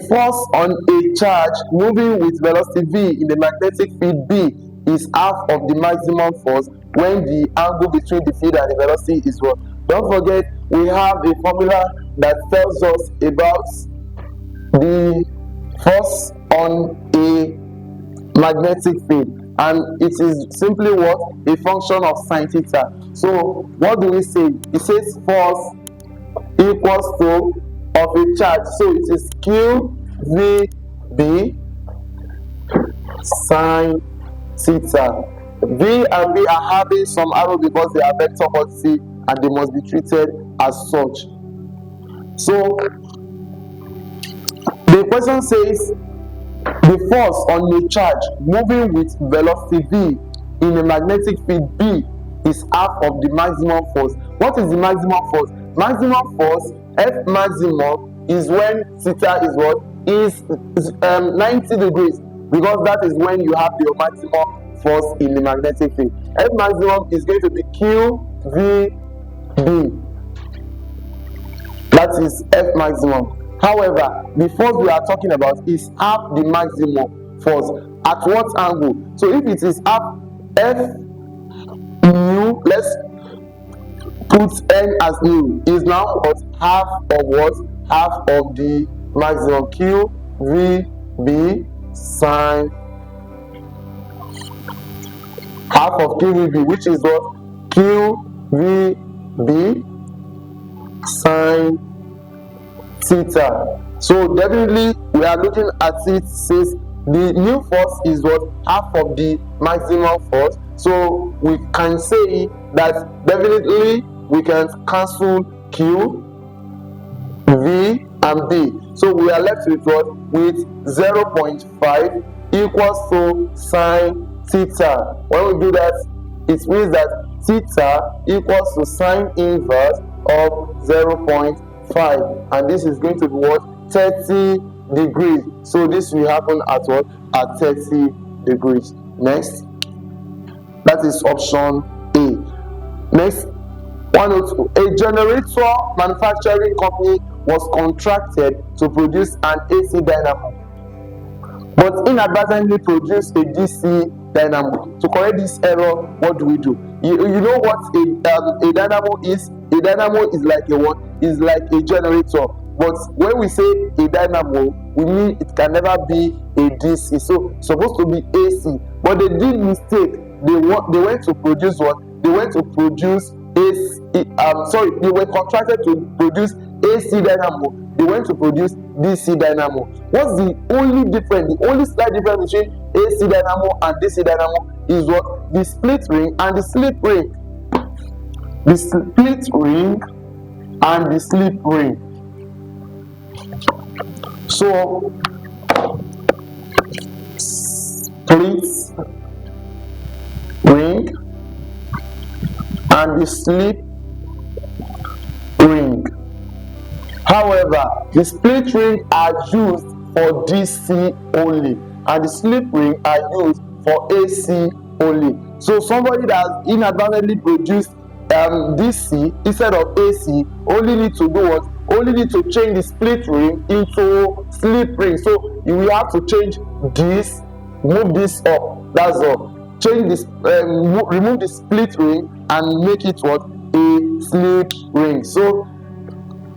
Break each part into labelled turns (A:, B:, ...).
A: force on a charge moving with velocity v in the magnetic field B is half of the maximum force when the angle between the field and the velocity is what? Don't forget, we have a formula that tells us about the force on a magnetic field, and it is simply what? A function of sine theta. So what do we say? It says force equals to of a charge, so it is q v b sine theta. V and B are having some arrow because they are vector quantity and they must be treated as such. So the question says the force on a charge moving with velocity v in a magnetic field B is half of the maximum force. What is the maximum force? Maximum force, F maximum, is when theta is what? Is 90 degrees, because that is when you have your maximum force in the magnetic field. F maximum is going to be q v b. That is F maximum. However, the force we are talking about is half the maximum force. At what angle? So if it is half F nu, let's put n as nu, is now what? Half of what? Half of the maximum, q v b sine half of q v b, which is what? Q v b sine theta. So definitely we are looking at it, says the new force is what? Half of the maximum force. So we can say that definitely we can cancel q, v and b. So we are left with what? With 0.5 equals to sine theta. When we do that, it means that theta equals to sine inverse of 0.5, and this is going to be what? 30 degrees. So this will happen at what? At 30 degrees. Next, that is option A. Next, 102. A generator manufacturing company was contracted to produce an AC dynamo, but inadvertently produced a DC dynamo. To correct this error, what do we do? You know what a dynamo is? A dynamo is like a what? Is like a generator. But when we say a dynamo, we mean it can never be a DC. So it's supposed to be AC. But they did mistake. They went to produce what? They went to produce AC. They were contracted to produce AC dynamo. They went to produce DC dynamo. What's the only difference? The only slight difference between AC dynamo and DC dynamo is what? The split ring and the slip ring. The split ring and the slip ring. So split ring and the slip ring. However, the split ring are used for DC only, and the slip ring are used for AC only. So somebody that has inadvertently produced DC instead of AC only need to do what? Only need to change the split ring into slip ring. So you will have to change this, move this up. That's all. Change this, remove the split ring and make it what? A slip ring. So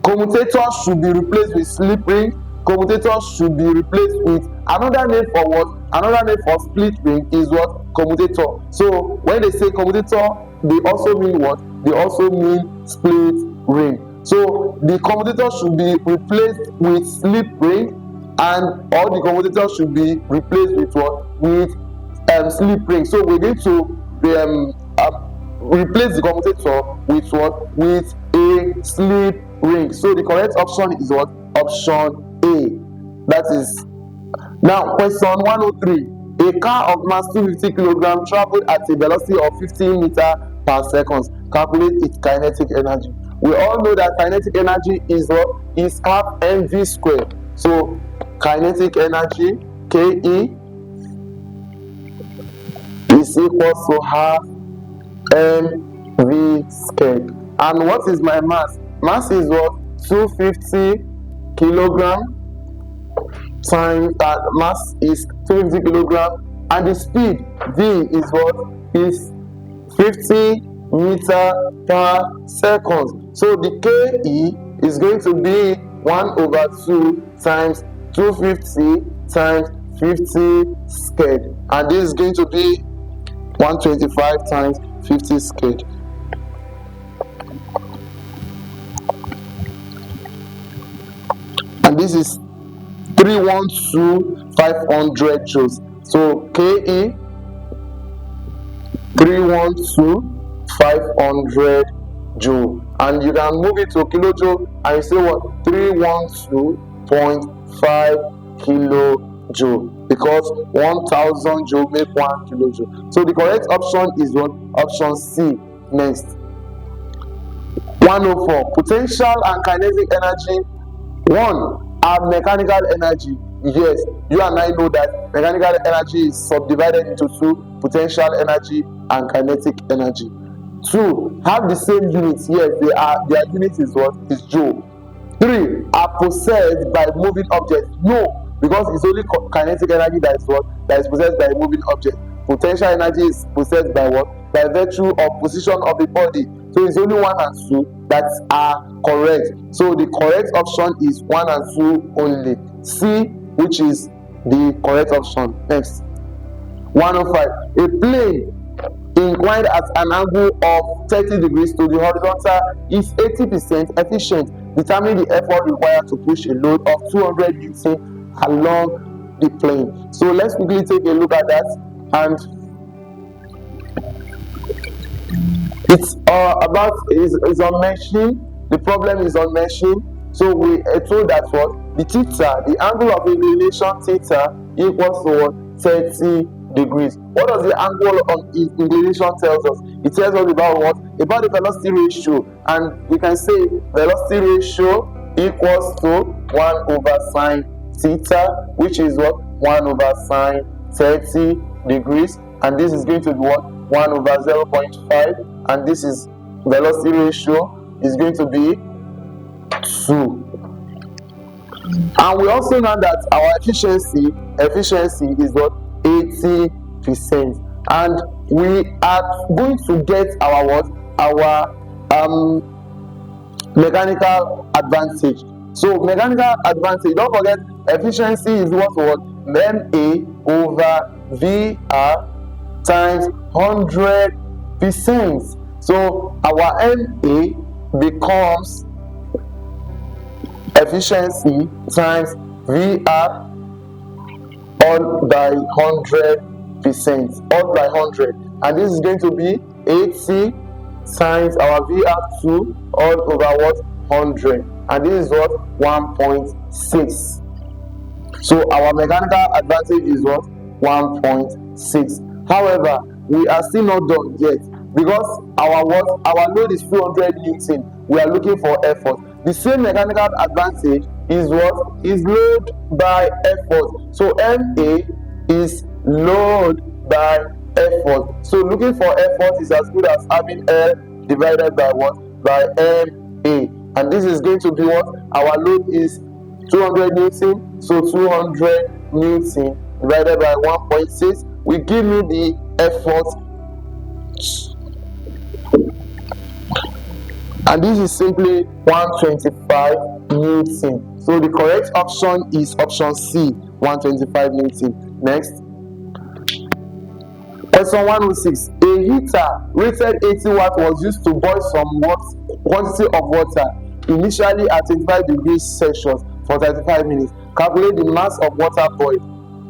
A: commutator should be replaced with slip ring. Commutator should be replaced with another name for what? Another name for split ring is what? Commutator. So when they say commutator, they also mean what? They also mean split ring. So the commutator should be replaced with slip ring, and all the commutator should be replaced with what? With slip ring. So we need to replace the commutator with what? With a slip ring. So the correct option is what? Option A. That is. Now question 103. A car of mass 250 kg traveled at a velocity of 15 meters per second. Calculate its kinetic energy. We all know that kinetic energy is what? Is half mv squared. So kinetic energy, Ke, is equal to half mv squared. And what is my mass? Mass is what? 250 kilogram times mass is 250 kilogram, and the speed v is what is 50 meter per second. So the ke is going to be 1/2 times 250 times 50 squared, and this is going to be 125 times 50 squared. And this is 312,500 joules. So ke 312,500 joule, and you can move it to kilojoule and you say what 312.5 kilojoule, because 1000 joule make 1 kilojoule. So the correct option is what? Option C. Next, 104. Potential and kinetic energy. 1 are mechanical energy. Yes, you and I know that mechanical energy is subdivided into 2: potential energy and kinetic energy. 2 have the same units. Yes, their unit is what? Is joule. 3 are possessed by moving objects. No, because it's only kinetic energy that is what? That is possessed by a moving object. Potential energy is possessed by what? By virtue of position of the body. So it's only 1 and 2 that are correct. So the correct option is 1 and 2 only. C, which is the correct option. Next, 105. A plane inclined at an angle of 30 degrees to the horizontal is 80% efficient. Determine the effort required to push a load of 200 Newton along the plane. So let's quickly take a look at that, and it's about is on meshing. The problem is on meshing. So we are told that what the theta, the angle of inclination theta, equals to what? 30 degrees. What does the angle of inclination tells us? It tells us about what? About the velocity ratio, and we can say velocity ratio equals to 1/sin theta, which is what? 1/sin 30 degrees, and this is going to be what? 1/0.5, and this is velocity ratio is going to be 2. And we also know that our efficiency is what? 80%, and we are going to get our what? Our mechanical advantage. So mechanical advantage, don't forget, efficiency is what? MA/VR times 100%. So our MA becomes efficiency times VR all by 100%, all by 100, and this is going to be 80 times our VR2 all over what? 100, and this is what? 1.6. So our mechanical advantage is what? 1.6. However, we are still not done yet, because our load is 200 Newton. We are looking for effort. The same mechanical advantage is what? Is load by effort. So MA is load by effort. So looking for effort is as good as having L divided by what? By MA. And this is going to be what? Our load is 200 Newton. So 200 Newton divided by 1.6 will give me the effort, and this is simply 125 Newton. So the correct option is option C, 125 Newton. Next, question 106. A heater rated 80 watts was used to boil some quantity of water, initially at 25 degrees Celsius for 35 minutes. Calculate the mass of water boiled,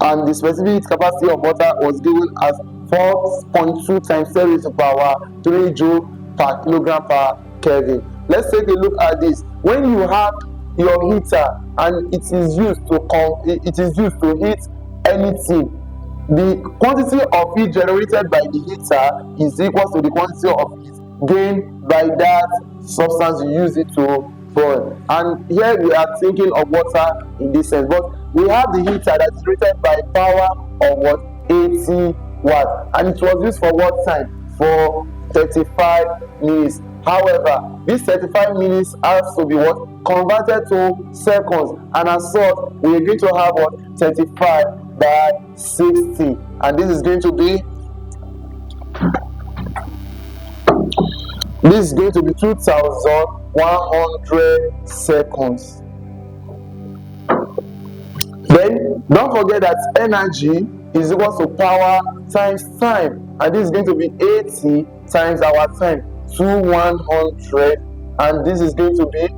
A: and the specific capacity of water was given as 4.2 times 10 raised to power 3 joule per kilogram per Kelvin. Let's take a look at this. When you have your heater and it is used to heat anything, the quantity of heat generated by the heater is equal to the quantity of heat gained by that substance you use it to boil. And here we are thinking of water in this sense, but we have the heater that is rated by power of what? 80 watts, and it was used for what time? For 35 minutes. However, this 35 minutes has to be what? Converted to seconds, and as such, we are going to have what? 35 by 60, and this is going to be 2100 seconds. Then don't forget that energy is equal to power times time, and this is going to be 80 times our time, 2100, and this is going to be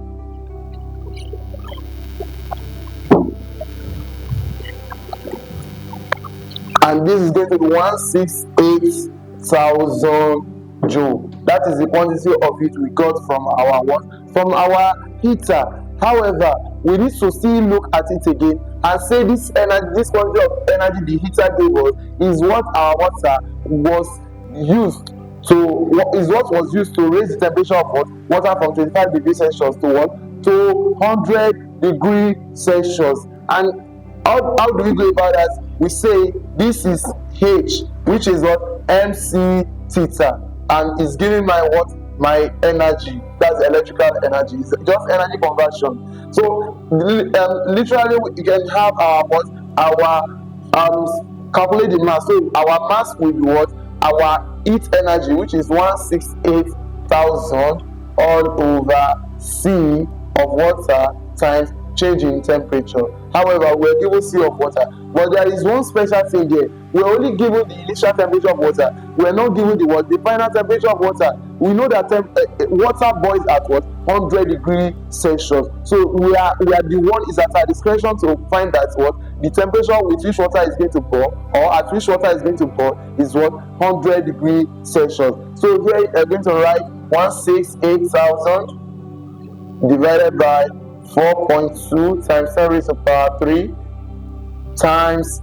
A: 168,000 joule. That is the quantity of it we got from our what? From our heater. However, we need to still look at it again and say this energy, this quantity of energy the heater gave us is what our water was used to, is what was used to raise the temperature of water from 25 degrees Celsius to what? To 100 degrees Celsius. And how do we go about that? We say this is H, which is what? MC theta, and it's giving my what? My energy. That's electrical energy. It's just energy conversion. So literally we can have our what? Our calculate the mass. So our mass will be what? Our heat energy, which is 168,000 all over C of water times change in temperature. However, we're given C of water, but there is one special thing here. We're only given the initial temperature of water. We're not given the final temperature of water. We know that water boils at what? 100 degrees Celsius. So we are the one is at our discretion to find that what? The temperature with which water is going to boil, or at which water is going to boil, is what? 100 degrees Celsius. So here we are going to write 168,000 divided by 4.2 times 10 raised to power 3 times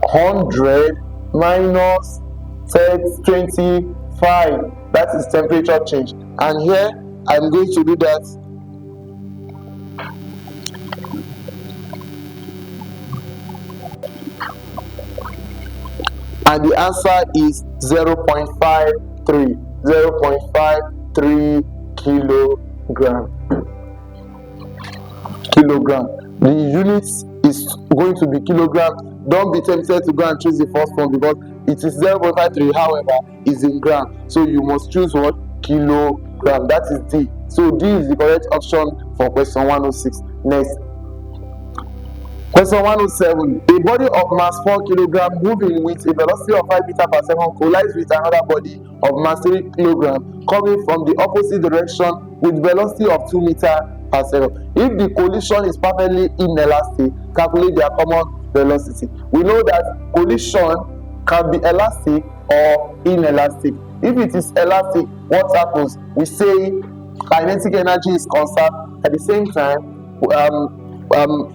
A: 100 minus 25. That is temperature change. And here I'm going to do that. And the answer is 0.53 kilogram. The unit is going to be kilogram. Don't be tempted to go and choose the first one because it is 0.53. However, is in gram, so you must choose what? Kilogram. That is D. So D is the correct option for question 106. Next, question 107. A body of mass 4 kg moving with a velocity of 5 meters per second collides with another body of mass 3 kg coming from the opposite direction with velocity of 2 meters per second. If the collision is perfectly inelastic, calculate their common velocity. We know that collision can be elastic or inelastic. If it is elastic, what happens? We say kinetic energy is conserved. At the same time,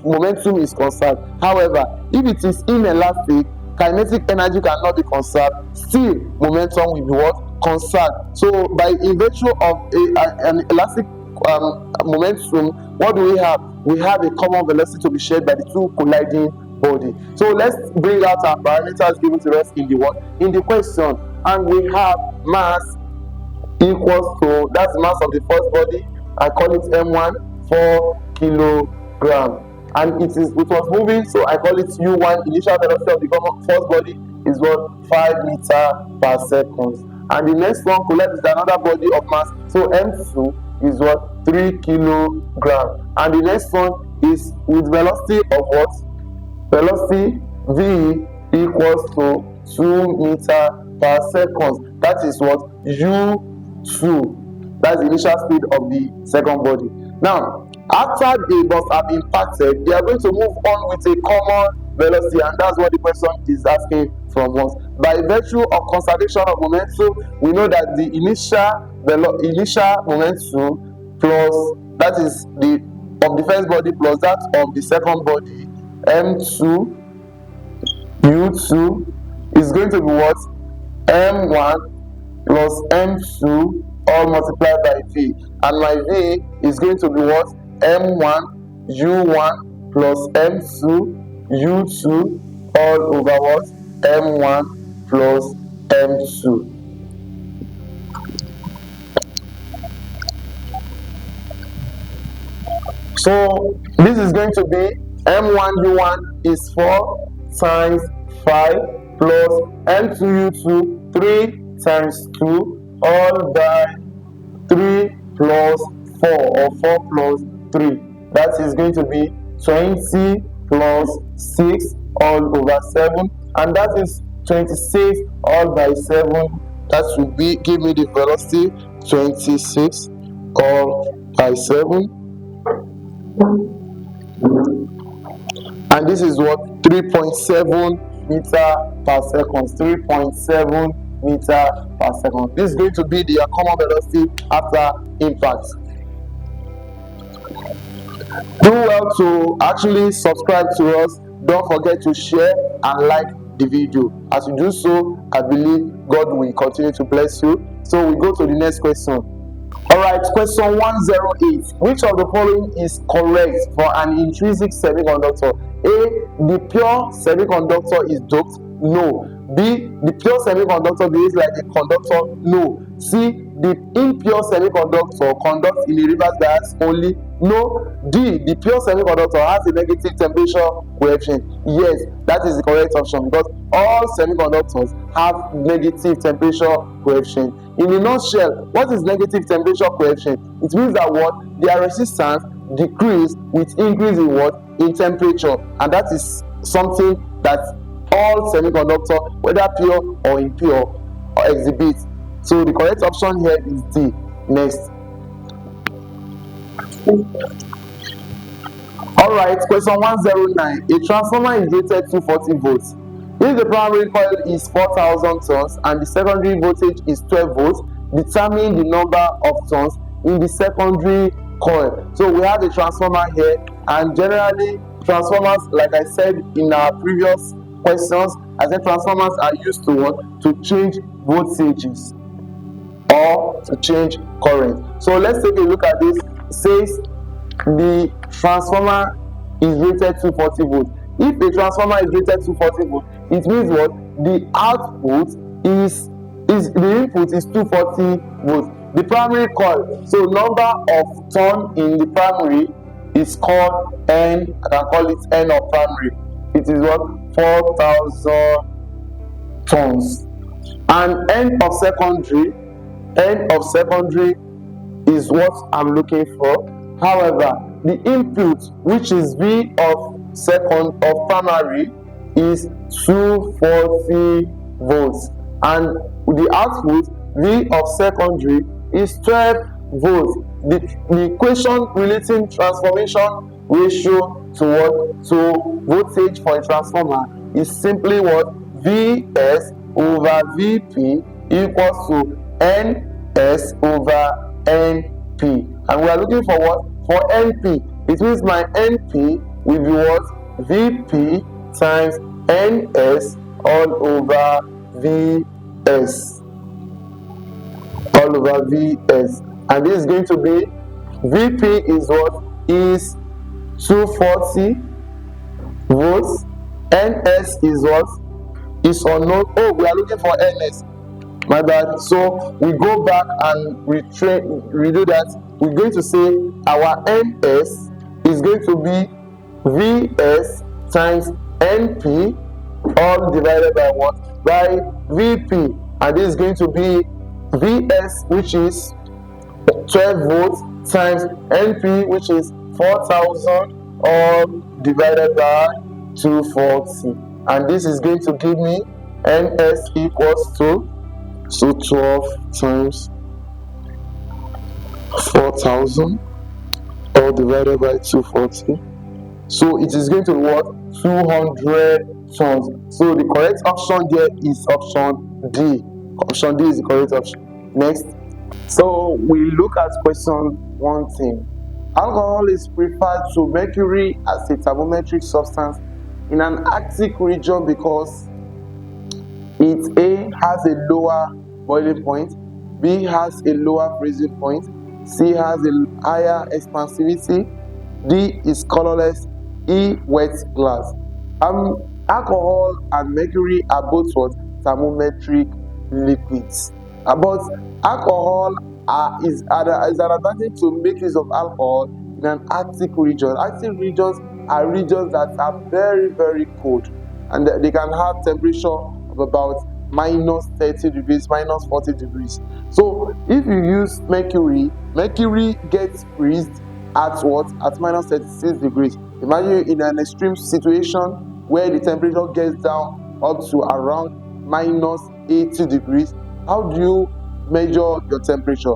A: momentum is conserved. However, if it is inelastic, kinetic energy cannot be conserved. Still, momentum will be what? Conserved. So, by in virtue of an elastic momentum, what do we have? We have a common velocity to be shared by the two colliding body. So let's bring out our parameters given to us in the question, and we have mass equals to, that's mass of the first body. I call it M1, 4 kilogram, and it was moving, so I call it U1. Initial velocity of the first body is what? 5 meters per second. And the next one collides with another body of mass, so M2 is what? 3 kilogram. And the next one is with velocity of what? Velocity V equals to 2 meters per second. That is what? U2. That's the initial speed of the second body. Now, after they must have impacted, they are going to move on with a common velocity, and that's what the question is asking from us. By virtue of conservation of momentum, we know that the initial momentum plus, that is the of the first body plus that of the second body, M2 U2, is going to be what? M1 plus M2 all multiplied by V, and my V is going to be what? M1 U1 plus M2 U2 all over what? M1 plus M2. So this is going to be M1U1 is 4 times 5 plus M2U2 3 times 2 all by 3 plus 4 or 4 plus 3. That is going to be 20 plus 6 all over 7, and that is 26 all by 7. That will be give me the velocity 26 all by 7, and this is what 3.7 meter per second. 3.7 meter per second. This is going to be the common velocity after impact. Do well to actually subscribe to us. Don't forget to share and like the video. As you do so, I believe God will continue to bless you. So we go to the next question. Alright, question 108. Which of the following is correct for an intrinsic semiconductor? A. The pure semiconductor is doped. No. B. The pure semiconductor behaves like a conductor. No. C. The impure semiconductor conducts in a reverse bias only. No. D. The pure semiconductor has a negative temperature coefficient. Yes, that is the correct option, because all semiconductors have negative temperature coefficient. In a nutshell, what is negative temperature coefficient? It means that what their resistance decrease with increase in what? In temperature, and that is something that all semiconductor, whether pure or impure, exhibit. So the correct option here is D. Next. Alright, question 109. A transformer is rated 240 volts. If the primary coil is 4,000 turns and the secondary voltage is 12 volts, determine the number of turns in the secondary coil. So we have a transformer here, and generally transformers, like I said in our previous questions, I said transformers are used to what? To change voltages or to change current. So let's take a look at this. It says the transformer is rated 240 volts. If a transformer is rated 240 volts, it means what? The output is the input is 240 volts. The primary coil, so number of turn in the primary is called N. I can call it N of primary. It is what? 4,000 turns. And N of secondary is what I'm looking for. However, the input, which is V of primary, is 240 volts, and the output V of secondary is 12 volts. The equation relating transformation ratio to what? To voltage for a transformer is simply what? Vs over Vp equals to Ns over Np, and we are looking for what? For Np. It means my Np will be what? Vp times Ns all over Vs. All over Vs. And this is going to be Vp is what? Is 240 volts. Ns is what? Is unknown. Oh, we are looking for Ns. My bad. So we go back and redo that. We're going to say our Ns is going to be Vs times Np all divided by what? By Vp. And this is going to be Vs, which is 12 volts, times Np, which is 4,000 all divided by 240. And this is going to give me Ns equals to 12 times 4,000 all divided by 240. So it is going to be what? 200 tons. So the correct option there is option D. Option D is the correct option. Next. So we look at question 110. Alcohol is preferred to mercury as a thermometric substance in an Arctic region because it A has a lower boiling point, B has a lower freezing point, C has a higher expansivity, D is colorless, E wet glass. Alcohol and mercury are both what? Thermometric liquids. But alcohol is an advantage to make use of alcohol in an Arctic region. Arctic regions are regions that are very, very cold, and they can have temperature of about minus 30 degrees, minus 40 degrees. So if you use mercury, mercury gets freezed at what? At minus 36 degrees. Imagine in an extreme situation where the temperature gets down up to around minus 80 degrees. How do you measure your temperature?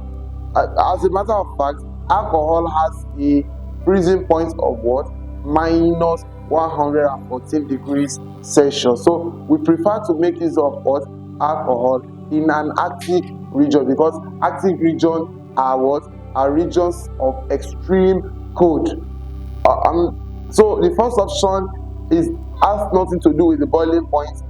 A: As a matter of fact, alcohol has a freezing point of what? Minus 114 degrees Celsius. So we prefer to make use of what? Alcohol in an Arctic region, because Arctic regions are what? Are regions of extreme cold. So the first option has nothing to do with the boiling point.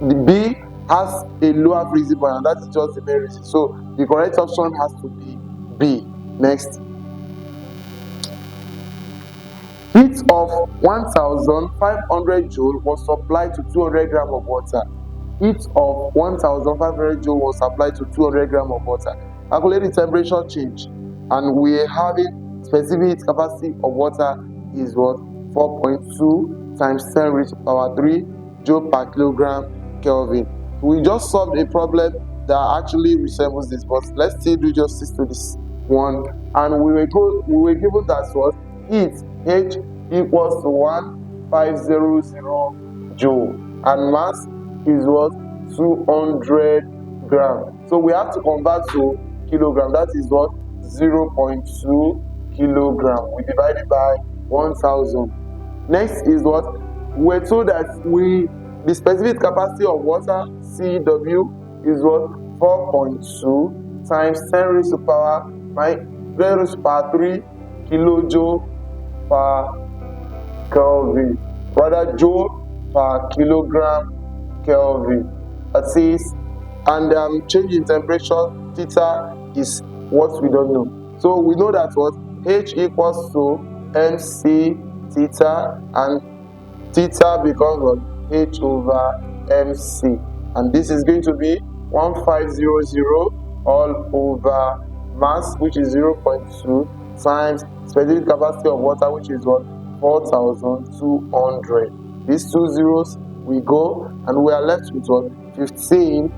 A: The B has a lower freezing point, and that is just the main reason. So the correct option has to be B. Next. Heat of 1500 joule was supplied to 200 grams of water. Heat of 1500 joule was supplied to 200 grams of water. Calculate the temperature change, and we are having specific heat capacity of water is what? 4.2 times 10 raised to power 3 joule per kilogram Kelvin. We just solved a problem that actually resembles this, but let's still do justice to this one. And we were given that what? Heat H equals to 1500 joule, and mass is what? 200 grams. So we have to convert to kilogram. That is what? 0.2 kilogram. We divide it by 1000. Next is what? We're told that the specific capacity of water, CW, is what? 4.2 times 10 raised to power 3 kilojoule per Kelvin, rather joule per kilogram Kelvin. That is, and change in temperature, theta, is what we don't know. So we know that what? H equals to mc theta, and theta becomes what? H over mc, and this is going to be 1500 all over mass, which is 0.2, times specific capacity of water, which is what? 4200. These two zeros we go, and we are left with what? 15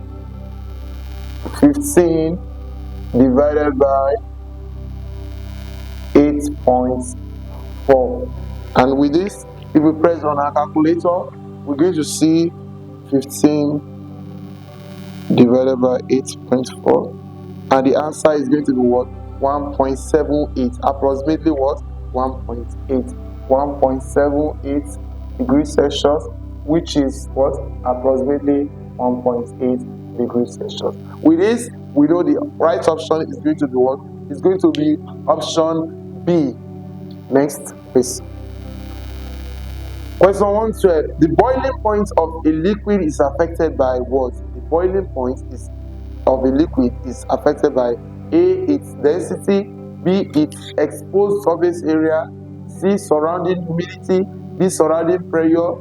A: divided by 8.4. And with this, if we press on our calculator, we're going to see 15 divided by 8.4, and the answer is going to be what? 1.78, approximately what? 1.78 degrees Celsius, which is what? Approximately 1.8 degrees Celsius. With this, we know the right option is going to be what? It's going to be option B. Next, please. Question 112. The boiling point of a liquid is affected by what? The boiling point of a liquid is affected by A, its density, B, its exposed surface area, C, surrounding humidity, D, surrounding pressure,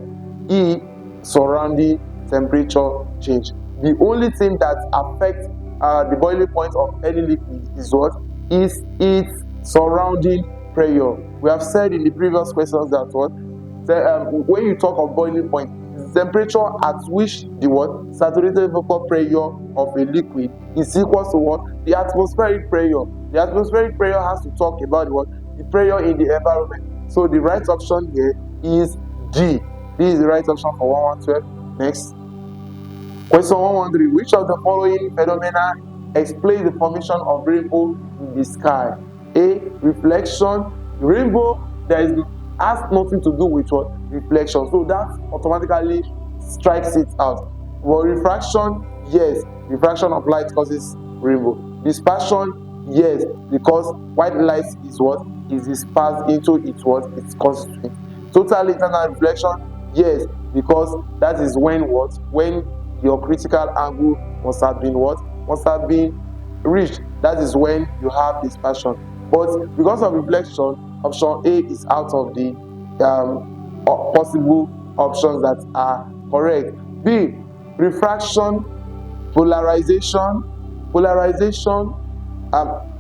A: E, surrounding temperature change. The only thing that affects the boiling point of any liquid is what? Is its surrounding pressure. We have said in the previous questions that what? When you talk of boiling point, the temperature at which the what? Saturated vapor pressure of a liquid is equal to what? The atmospheric pressure. The atmospheric pressure has to talk about what? The pressure in the environment. So the right option here is G. This is the right option for 1112. Next. Question 113. Which of the following phenomena explains the formation of rainbow in the sky? A, reflection. Rainbow, has nothing to do with what? Reflection. So that automatically strikes it out. But refraction, yes, refraction of light causes rainbow. Dispersion, yes, because white light is what? Is dispersed into its what? Its constituent. Total internal reflection, yes, because that is when what? When your critical angle must have been what? Must have been reached. That is when you have dispersion. But because of reflection, option A is out of the possible options that are correct. B, refraction, polarization,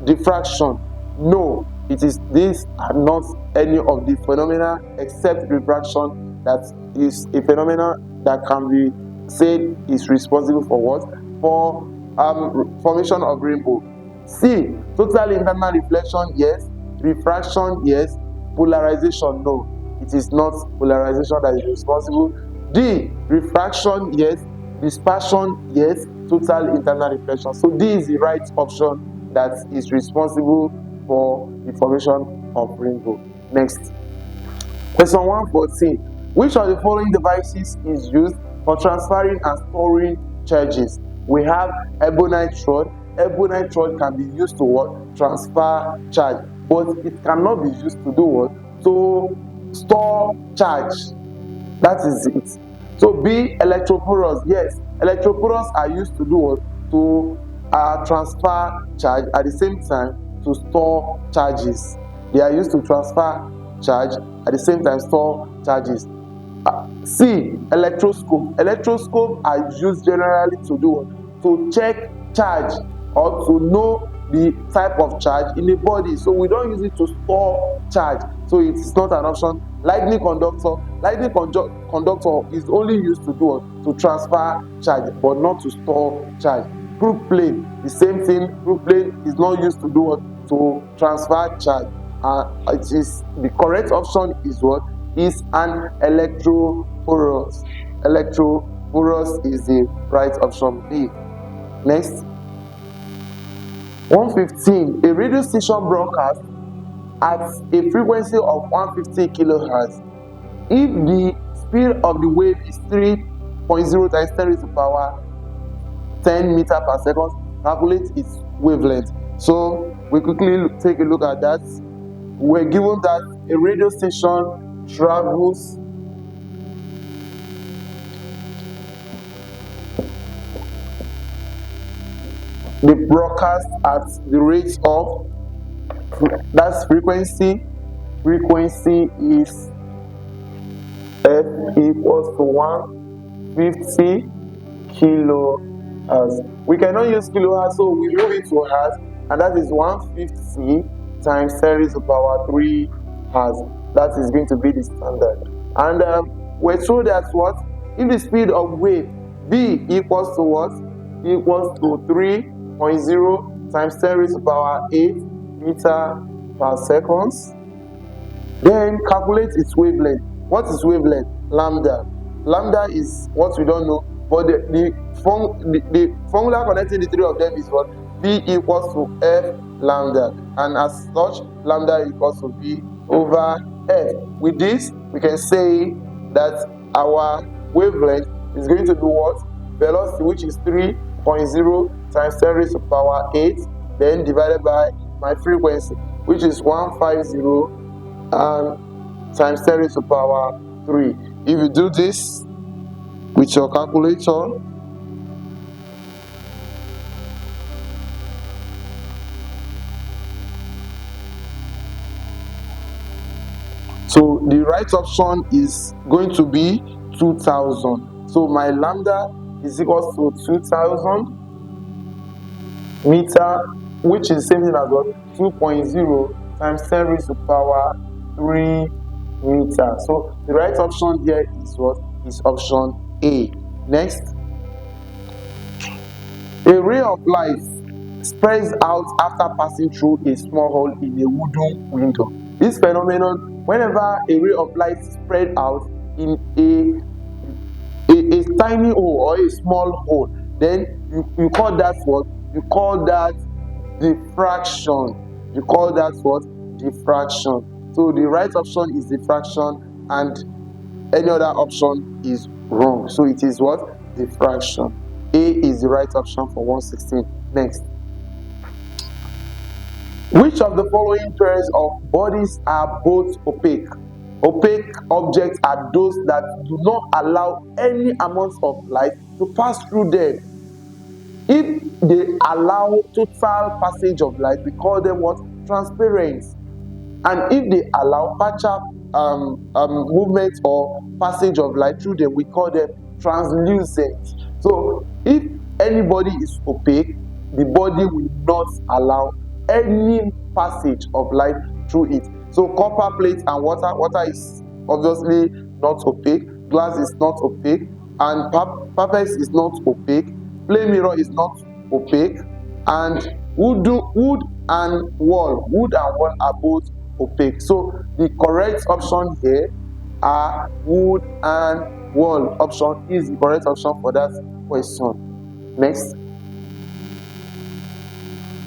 A: diffraction. No, These are not any of the phenomena except refraction that is a phenomenon that can be said is responsible for what? For formation of rainbow. C, total internal reflection, yes. Refraction, yes. Polarization, no. It is not polarization that is responsible. D, refraction, yes. Dispersion, yes. Total internal reflection. So D is the right option that is responsible for the formation of rainbow. Next. Question 114. Which of the following devices is used for transferring and storing charges? We have ebonite rod. Ebonite rod can be used to what? Transfer charge, but it cannot be used to do what? To store charge. That is it. So B, electroporous. Yes, electroporous are used to do what? To transfer charge, at the same time to store charges. They are used to transfer charge, at the same time store charges. C, electroscope. Electroscope are used generally to do what? To check charge or to know the type of charge in the body. So we don't use it to store charge. So it is not an option. Lightning conductor. Lightning conductor is only used to do what? To transfer charge, but not to store charge. Proof plane, the same thing. Proof plane is not used to do what? To transfer charge. It is the correct option is what? Is an electroporous. Electroporous is the right option B. Next. 115. A radio station broadcast at a frequency of 150 kilohertz. If the speed of the wave is 3.0 times 10 raised to the power 10 meter per second, calculate its wavelength. So we quickly take a look at that. We're given that a radio station travels the broadcast at the rate of, that's frequency is F equals to 150 kilohertz. We cannot use kilohertz, so we move it to hertz, and that is 150 times 10 raised to the power 3 hertz. That is going to be the standard. And we're told that what? If the speed of wave V equals to what? Equals to 3.0 times 10 raised to the power 8 meter per second. Then calculate its wavelength. What is wavelength? Lambda. Lambda is what we don't know, but the formula connecting the three of them is what? V equals to F lambda, and as such, lambda equals to V over F. With this, we can say that our wavelength is going to be what? Velocity, which is 3.0 times 10 raised to the power 8, then divided by my frequency, which is 150 and times 10 raised to the power 3. If you do this with your calculator, so the right option is going to be 2000. So my lambda is equal to 2000 meter, which is the same thing as what? 2.0 times 10 raised to the power 3 meter. So the right option here is what? Is option A. Next. A ray of light spreads out after passing through a small hole in a wooden window. This phenomenon, whenever a ray of light spread out in a tiny hole or a small hole, then you call that what? You call that diffraction. You call that what? Diffraction. So the right option is diffraction, and any other option is wrong. So it is what? Diffraction. A is the right option for 116. Next. Which of the following pairs of bodies are both opaque? Opaque objects are those that do not allow any amount of light to pass through them. If they allow total passage of light, we call them what? Transparent. And if they allow partial movement or passage of light through them, we call them translucent. So if anybody is opaque, the body will not allow any passage of light through it. So copper plate and water is obviously not opaque, glass is not opaque, and paper is not opaque, plain mirror is not opaque, and wood and wall are both opaque. So the correct option here are wood and wall. Option is the correct option for that question. Next.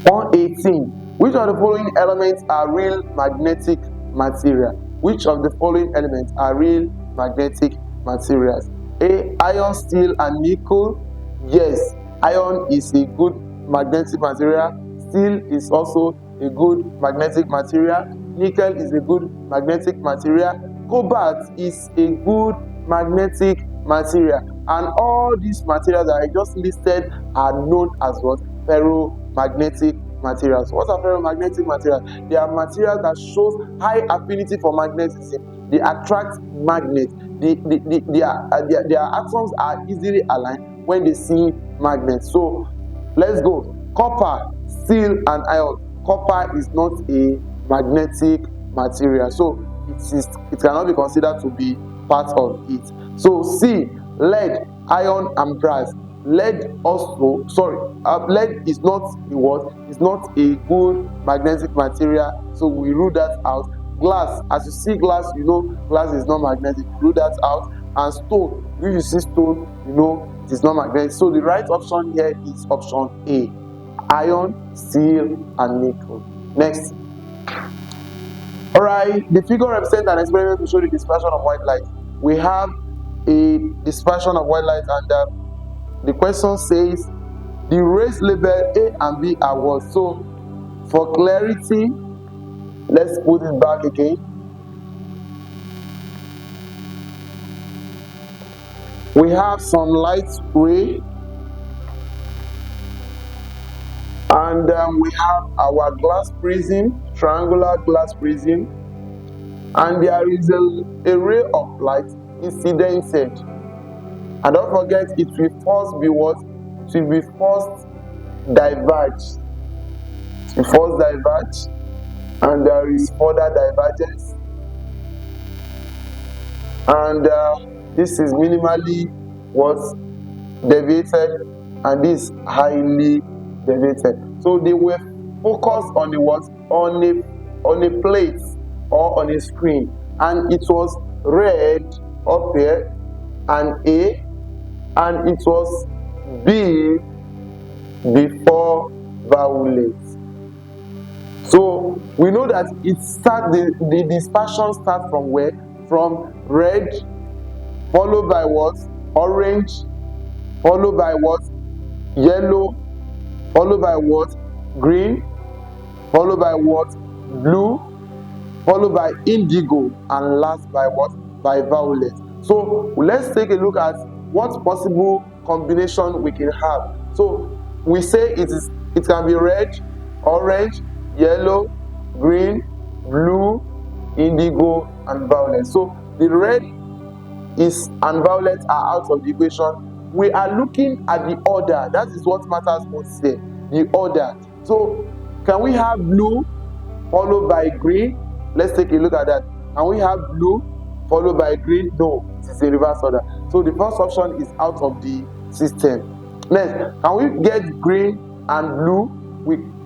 A: 118. Which of the following elements are real magnetic material? Which of the following elements are real magnetic materials? A. Iron, steel, and nickel. Yes, iron is a good magnetic material. Steel is also a good magnetic material. Nickel is a good magnetic material. Cobalt is a good magnetic material. And all these materials that I just listed are known as what? Ferromagnetic materials. What are ferromagnetic materials? They are materials that show high affinity for magnetism. They attract magnets. Their atoms are easily aligned when they see magnets. So let's go. Copper, steel, and iron. Copper is not a magnetic material, so it cannot be considered to be part of it. So C, lead, iron, and brass. Lead is not a what? It's not a good magnetic material, so we rule that out. Glass, as you see glass, you know glass is not magnetic, rule that out. And stone, if you see stone, you know it is not magnetic. So the right option here is option A, iron, steel, and nickel. Next. Alright, the figure represents an experiment to show the dispersion of white light. We have a dispersion of white light, and the question says the rays labeled A and B are what? So for clarity, let's put it back again. We have some light ray, and we have our glass prism, triangular glass prism, and there is a ray of light incidented. And don't forget, it will first be what? It will be first diverged. It will first diverge, and there is further divergence. And this is minimally what? Deviated, and this highly deviated. So they were focused on the what? On a plate or on a screen, and it was red up here and A, and it was B before violet. So we know that the dispersion starts from where? From red, followed by what? Orange, followed by what? Yellow, followed by what? Green, followed by what? Blue, followed by indigo, and last by what? By violet. So let's take a look at what possible combination we can have. So we say it can be red, orange, yellow, green, blue, indigo, and violet. So the red and violet are out of the equation. We are looking at the order. That is what matters most here, the order. So can we have blue followed by green? Let's take a look at that. Can we have blue followed by green? No, it is in reverse order. So the first option is out of the system. Next, can we get green and blue?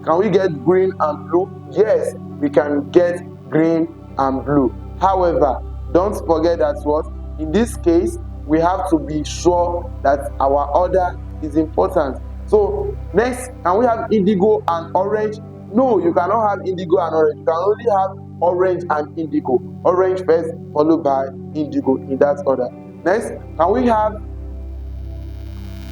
A: Can we get green and blue? Yes, we can get green and blue. However, don't forget that what? In this case, we have to be sure that our order is important. So next, can we have indigo and orange? No, you cannot have indigo and orange. You can only have orange and indigo. Orange first, followed by indigo, in that order. Next, can we have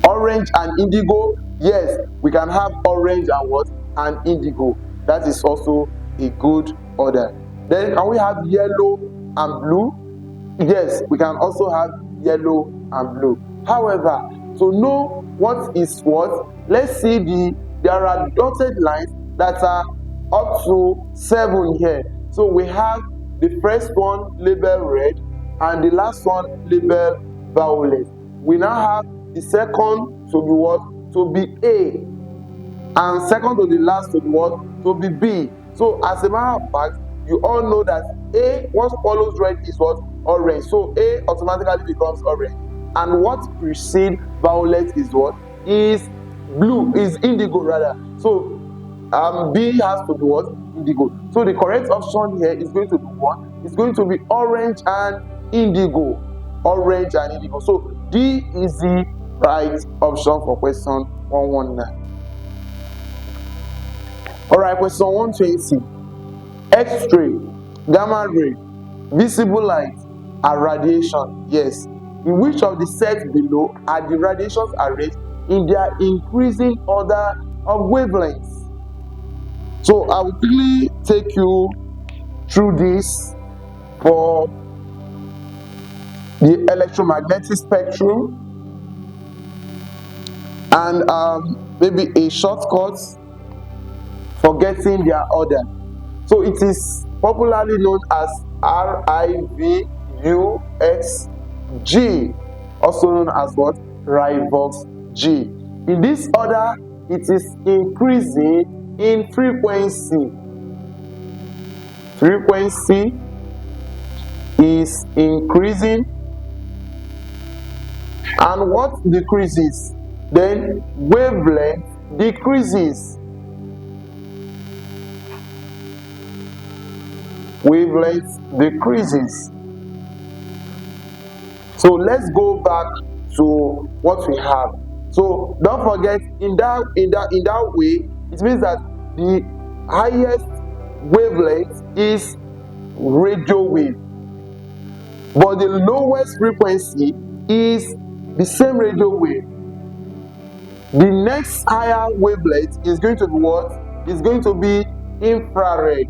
A: orange and indigo? Yes, we can have orange and what? And indigo. That is also a good order. Then can we have yellow and blue? Yes, we can also have yellow and blue. However, to know what is what, let's see there are dotted lines that are up to 7 here. So we have the first one labeled red and the last one labeled violet. We now have the second to be what? To be A, and second to the last to be what? To be B. So as a matter of fact, you all know that A, what follows red is what? Orange. So A automatically becomes orange. And what precedes violet is what? Is blue, is indigo rather. So B has to be what? Indigo. So the correct option here is going to be what? It's going to be orange and indigo. Orange and indigo. So D is the right option for question 119. Alright, question 120. X-ray, gamma ray, visible light, and radiation. Yes. In which of the sets below are the radiations arranged in their increasing order of wavelengths? So I will quickly take you through this for the electromagnetic spectrum and maybe a shortcut for getting their order. So it is popularly known as RIVUXG, also known as what? Rivox G. In this order, it is increasing in frequency. Frequency is increasing, and what decreases? Then wavelength decreases. Wavelength decreases. So let's go back to what we have. So don't forget, in that way, it means that the highest wavelength is radio wave, but the lowest frequency is the same radio wave. The next higher wavelength is going to be what? Is going to be infrared,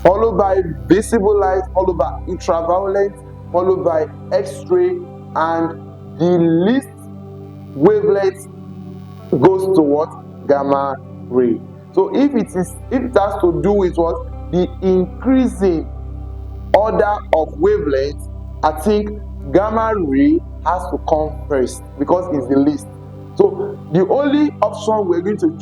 A: followed by visible light, followed by ultraviolet, followed by X-ray, and the least wavelength goes to what? Gamma ray. So if it has to do with what? The increasing order of wavelength, I think gamma ray has to come first because it's the least. So the only option we're going to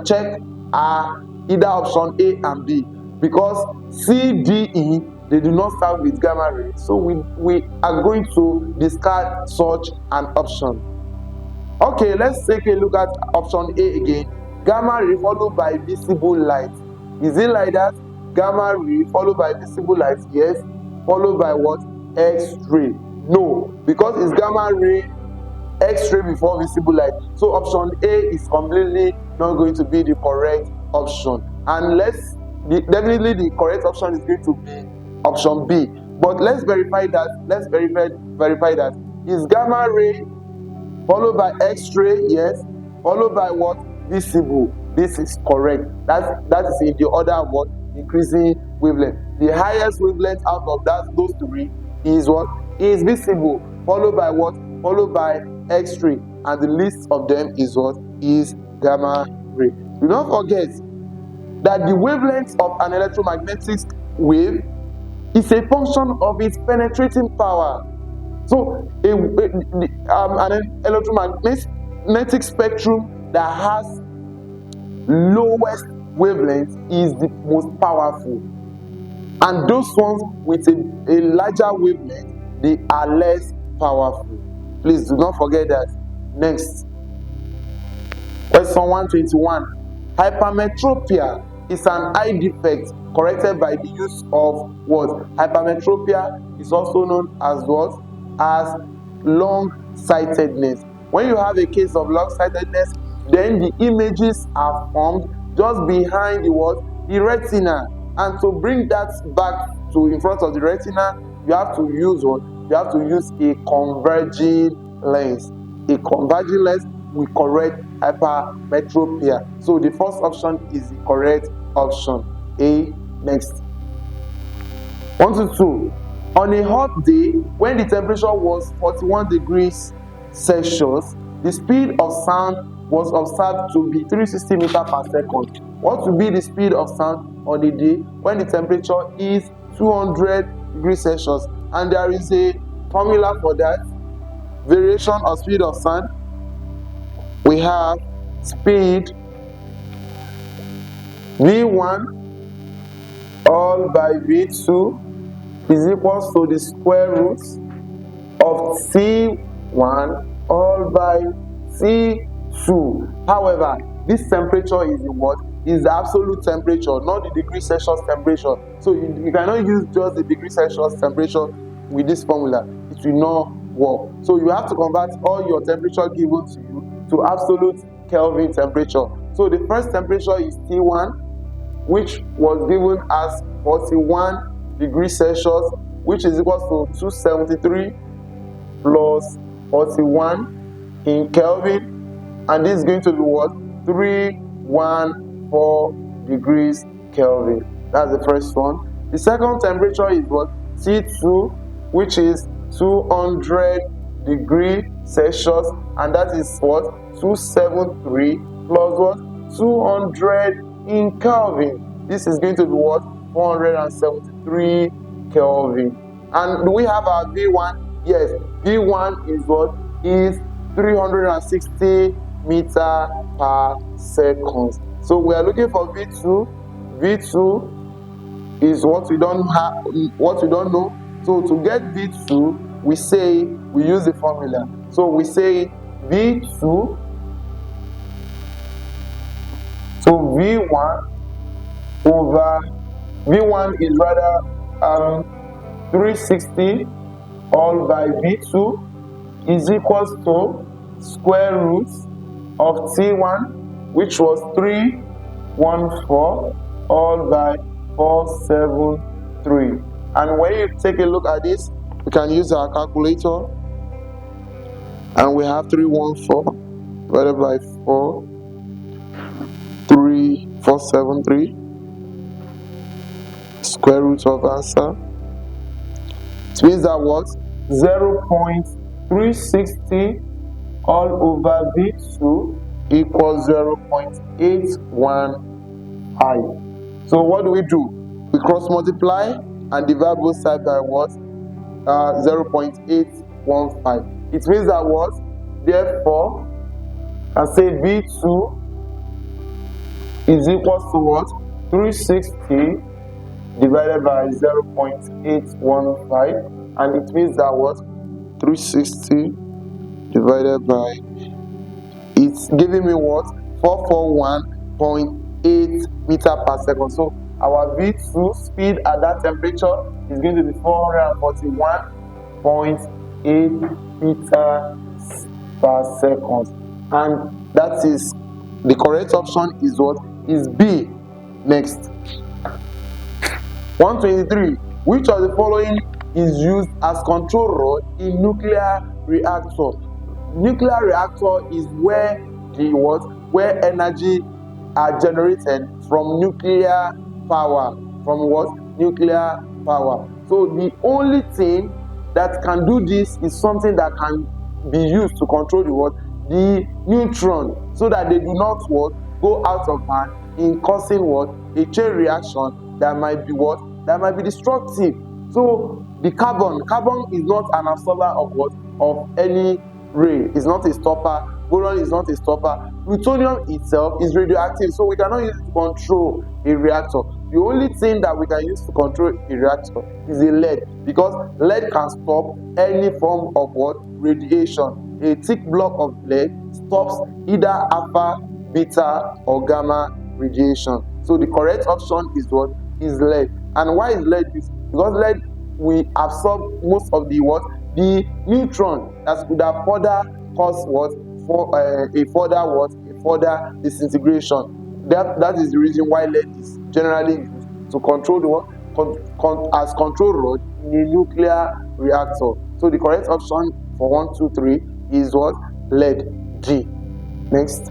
A: check are either option A and B, because C, D, E, they do not start with gamma ray. So we are going to discard such an option. Okay, let's take a look at option A again. Gamma ray followed by visible light. Is it like that? Gamma ray followed by visible light? Yes. Followed by what? X-ray? No, because it's gamma ray, X-ray before visible light. So option A is completely not going to be the correct option. And definitely the correct option is going to be option B. But let's verify that. Let's verify that. Is gamma ray followed by X-ray? Yes. Followed by what? Visible. This is correct. That is in the order of what? Increasing wavelength. The highest wavelength out of those three is what? Is visible. Followed by what? Followed by X-ray. And the least of them is what? Is gamma ray. Do not forget that the wavelength of an electromagnetic wave is a function of its penetrating power. So an electromagnetic spectrum that has lowest wavelength is the most powerful, and those ones with a larger wavelength, they are less powerful. Please do not forget that. Next, question 121. Hypermetropia is an eye defect corrected by the use of what? Hypermetropia is also known as what? As long-sightedness. When you have a case of long-sightedness, then the images are formed just behind the what? The retina. And to bring that back to in front of the retina, you have to use what? You have to use a converging lens. A converging lens will correct hypermetropia. So the first option is the correct option. A. Next. 122. On a hot day, when the temperature was 41 degrees Celsius, the speed of sound was observed to be 360 meters per second. What will be the speed of sound on a day when the temperature is 200 degrees Celsius? And there is a formula for that. Variation of speed of sound. We have speed V1 all by V2 is equals to the square root of T1 all by T2. However, this temperature is the what? Is the absolute temperature, not the degree Celsius temperature. So you cannot use just the degree Celsius temperature with this formula. It will not work. So you have to convert all your temperature given to you to absolute Kelvin temperature. So the first temperature is T1, which was given as 41 degrees Celsius, which is equal to 273 plus 41 in Kelvin, and this is going to be what? 314 degrees Kelvin. That's the first one. The second temperature is what? T2, which is 200 degrees Celsius, and that is what? 273 plus what? 200 in Kelvin. This is going to be what? 473 Kelvin. And do we have our V1? Yes, V1 is what? Is 360 meter per second. So we are looking for V2. V2 is what we don't have, what we don't know. So to get V2, we use the formula. So we say V2, so V1 over V1 is rather 360 all by V2 is equals to square root of T1, which was 314 all by 473. And when you take a look at this, we can use our calculator, and we have 314 divided by 473 square root of answer. It means that what? 0.360 all over V2 equals 0.815. So what do? We cross multiply and divide both sides by what? 0.815. It means that what? Therefore, I say V2 is equals to what? 360 divided by 0.815, and it means that what? 360 divided by, it's giving me what? 441.8 meter per second. So our V2 speed at that temperature is going to be 441.8 meters per second, and that is the correct option. Is what? Is B. Next, 123. Which of the following is used as control rod in nuclear reactor? Nuclear reactor is where where energy are generated from nuclear power. From what? Nuclear power. So the only thing that can do this is something that can be used to control the neutron, so that they do not go out of hand in causing a chain reaction that might be that might be destructive. So the carbon is not an absorber of any ray. It's not a stopper. Boron is not a stopper. Plutonium itself is radioactive, so we cannot use it to control a reactor. The only thing that we can use to control a reactor is a lead, because lead can stop any form of radiation. A thick block of lead stops either alpha, beta, or gamma radiation. So the correct option is what? Is lead. And why is lead used? Because lead will absorb most of the neutron that could have further cause a further disintegration. That is the reason why lead is generally used to control as control rod in a nuclear reactor. So the correct option for 1, 2, 3 is what? Lead. D. Next.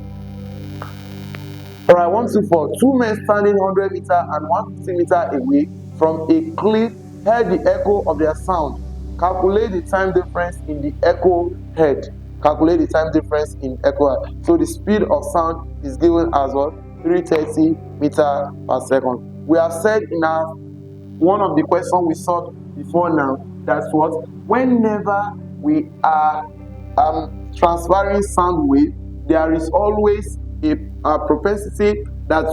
A: Alright, 1, 2, 4. Two men standing 100 meter and 150 meter away from a cliff heard the echo of their sound. Calculate the time difference in the echo heard. Calculate the time difference in echo heard. So the speed of sound is given as what? 330 meter per second. We have said in one of the questions we saw before now, that's what? Whenever we are transferring sound wave, there is always a propensity that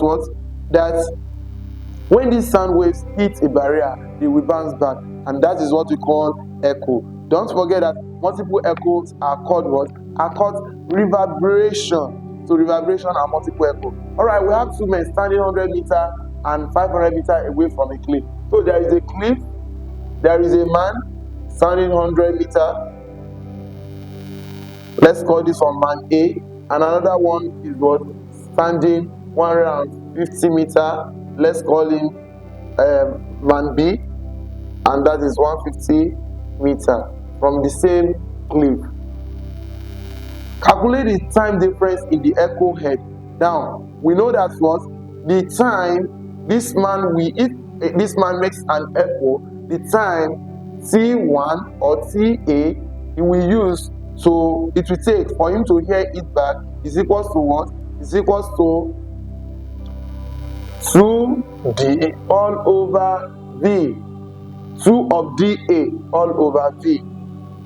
A: When these sound waves hit a barrier, they will bounce back, and that is what we call echo. Don't forget that multiple echoes are called what? Are called reverberation. So reverberation and multiple echo. Alright, we have two men standing 100 meter and 500 meter away from a cliff. So there is a cliff, there is a man standing 100 meter. Let's call this one man A, and another one is what? Standing 150 meter. Let's call him man B, and that is 150 meter from the same cliff. Calculate the time difference in the echo head. Now we know that what the time this man if this man makes an echo, the time T1 or TA he will use, so it will take for him to hear it back is equals to what? Is equals to 2D all over V, 2 of dA all over V,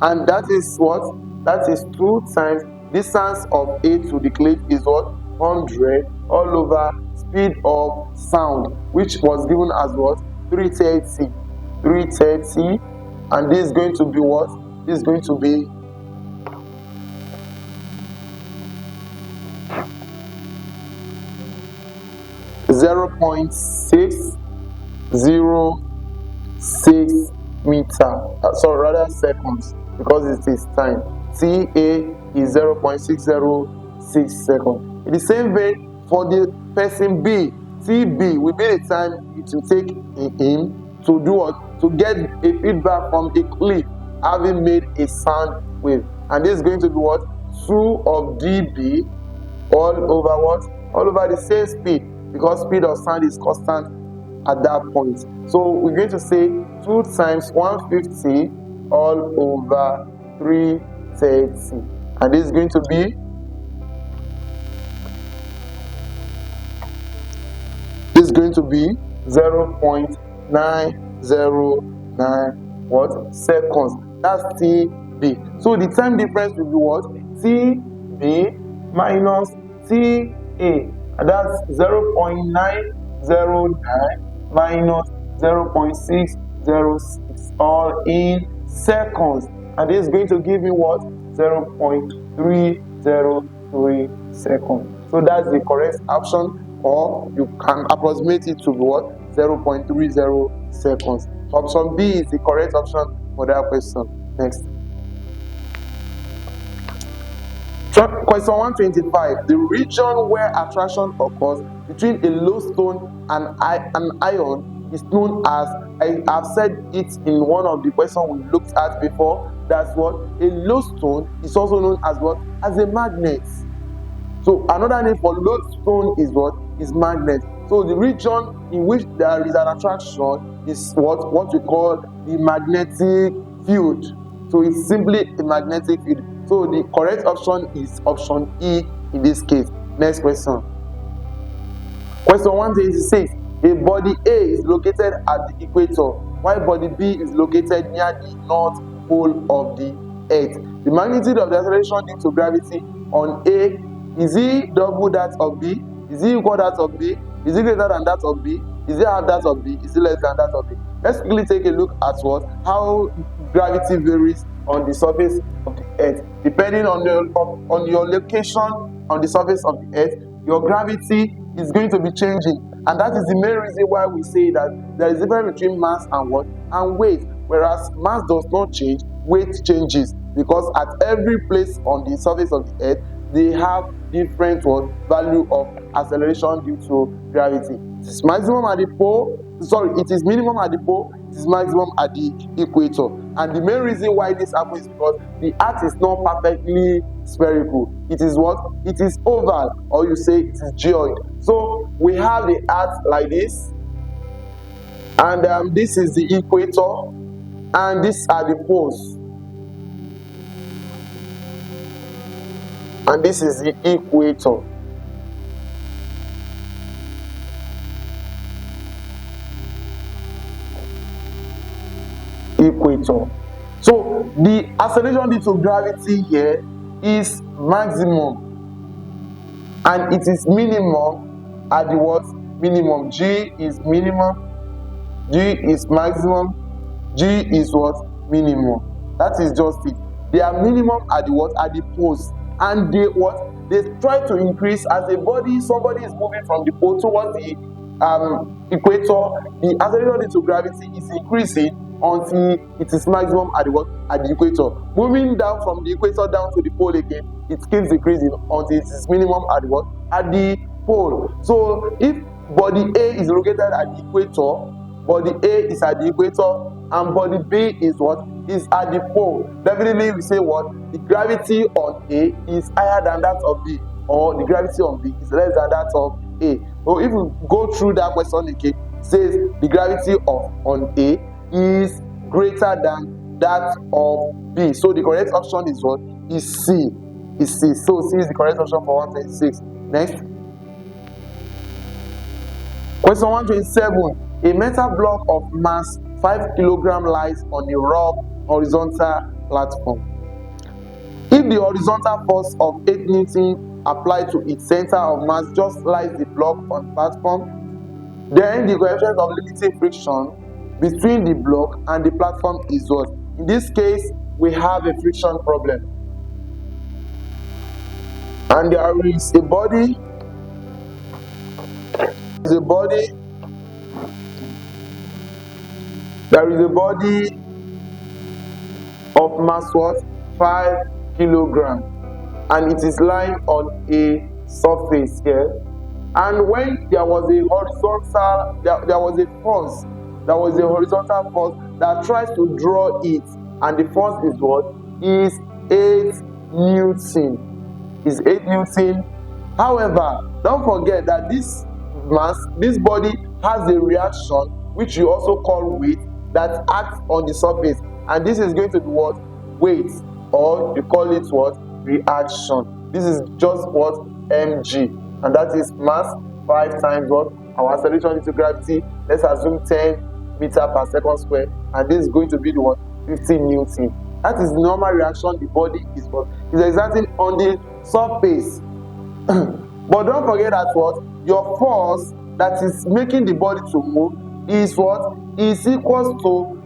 A: and that is what? That is 2 times distance of A to the cliff is what? 100 all over speed of sound, which was given as what? 330, and this is going to be what? This is going to be 0.606 meter, so rather seconds, because it is time. TA is 0.606 seconds. In the same way, for the person B, TB will be the time it will take him to do what? To get a feedback from a cliff having made a sound wave, and this is going to be what? 2 of dB all over what? All over the same speed, because speed of sound is constant at that point. So we're going to say 2 times 150 all over 330, and this is going to be 0.909 what? Seconds. That's TB. So the time difference will be what? TB minus TA, and that's 0.909 minus 0.606 all in seconds, and this is going to give me what? 0.303 seconds. So that's the correct option, or you can approximate it to be what? 0.30 seconds. Option B is the correct option for that question. Next. Question 125. The region where attraction occurs between a lodestone and an ion is known as, I have said it in one of the questions we looked at before, that's what? A lodestone is also known as what? As a magnet. So another name for lodestone is what? Is magnet. So the region in which there is an attraction is what we call the magnetic field. So it's simply a magnetic field. So the correct option is option E in this case. Next question. Question 126. A body A is located at the equator, while body B is located near the north pole of the Earth. The magnitude of the acceleration due to gravity on A, is it double that of B? Is it equal that of B? Is it greater than that of B? Is it half that of B? Is it less than that of B? Let's quickly take a look at what? How gravity varies on the surface of the Earth. Depending on your location on the surface of the Earth, your gravity is going to be changing, and that is the main reason why we say that there is a difference between mass and what? And weight. Whereas mass does not change, weight changes, because at every place on the surface of the Earth they have different value of acceleration due to gravity. It is maximum at the pole. It is minimum at the pole. It is maximum at the equator. And the main reason why this happens is because the Earth is not perfectly spherical. It is what? It is oval, or you say it is geoid. So we have the Earth like this, and this is the equator, and these are the poles, and this is the equator. So the acceleration due to gravity here is maximum, and it is minimum at the what? minimum, G is minimum, G is maximum, G is what? Minimum. That is just it. They are minimum at the what? At the poles. And they what? They try to increase as a body, somebody is moving from the pole towards the equator. The acceleration to gravity is increasing until it is maximum at the what? At the equator. Moving down from the equator down to the pole again, it keeps decreasing until it is minimum at the what? At the pole. So if body A is located at the equator, body A is at the equator, and body B is what? Is at the pole. Definitely we say what? The gravity on A is higher than that of B, or the gravity on B is less than that of A. So if we go through that question again, it says the gravity on A is greater than that of B. So the correct option is what? Is C. Is C. So C is the correct option for 126. Next. Question 127. A metal block of mass 5 kg lies on a rough horizontal platform. If the horizontal force of 8 Newton applied to its center of mass just lies the block on the platform, then the coefficient of limiting friction between the block and the platform is what? In this case, we have a friction problem. And there is a body, there is a body of mass what? 5 kg, and it is lying on a surface here. And when there was a horizontal, there was a horizontal force that tries to draw it, and the force is what? Is 8 Newton. Is 8 Newton. However, don't forget that this body has a reaction which you also call weight that acts on the surface, and this is going to be what? Weight, or you call it what? Reaction. This is just what? mg, and that is mass 5 times what? Our acceleration into gravity. Let's assume 10 meters per second square, and this is going to be the what? 15 Newton. That is the normal reaction the body is what? Is exerting on the surface. But don't forget that what? Your force that is making the body to move is what? Is equals to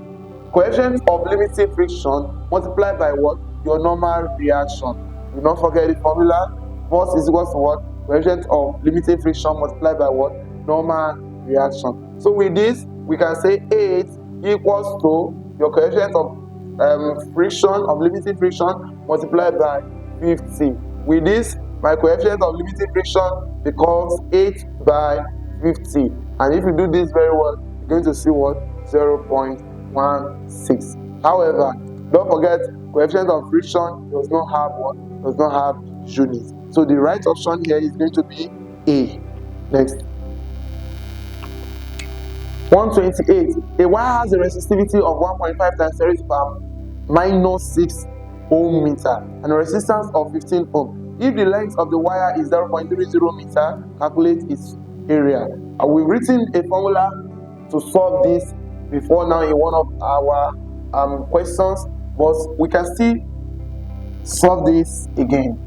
A: coefficient of limiting friction multiplied by what? Your normal reaction. Do not forget the formula. Force is equals to what? Coefficient of limiting friction multiplied by what? Normal reaction. So with this, we can say 8 equals to your coefficient of friction, of limiting friction multiplied by 50. With this, my coefficient of limiting friction becomes 8 by 50. And if you do this very well, you're going to see what? 0.16. However, don't forget, coefficient of friction does not have what? Does not have units. So the right option here is going to be A. Next. 128. A wire has a resistivity of 1.5 times 10 per minus 6 ohm meter and a resistance of 15 ohm. If the length of the wire is 0.30 meter, calculate its area. We've written a formula to solve this before now in one of our questions, but we can still solve this again.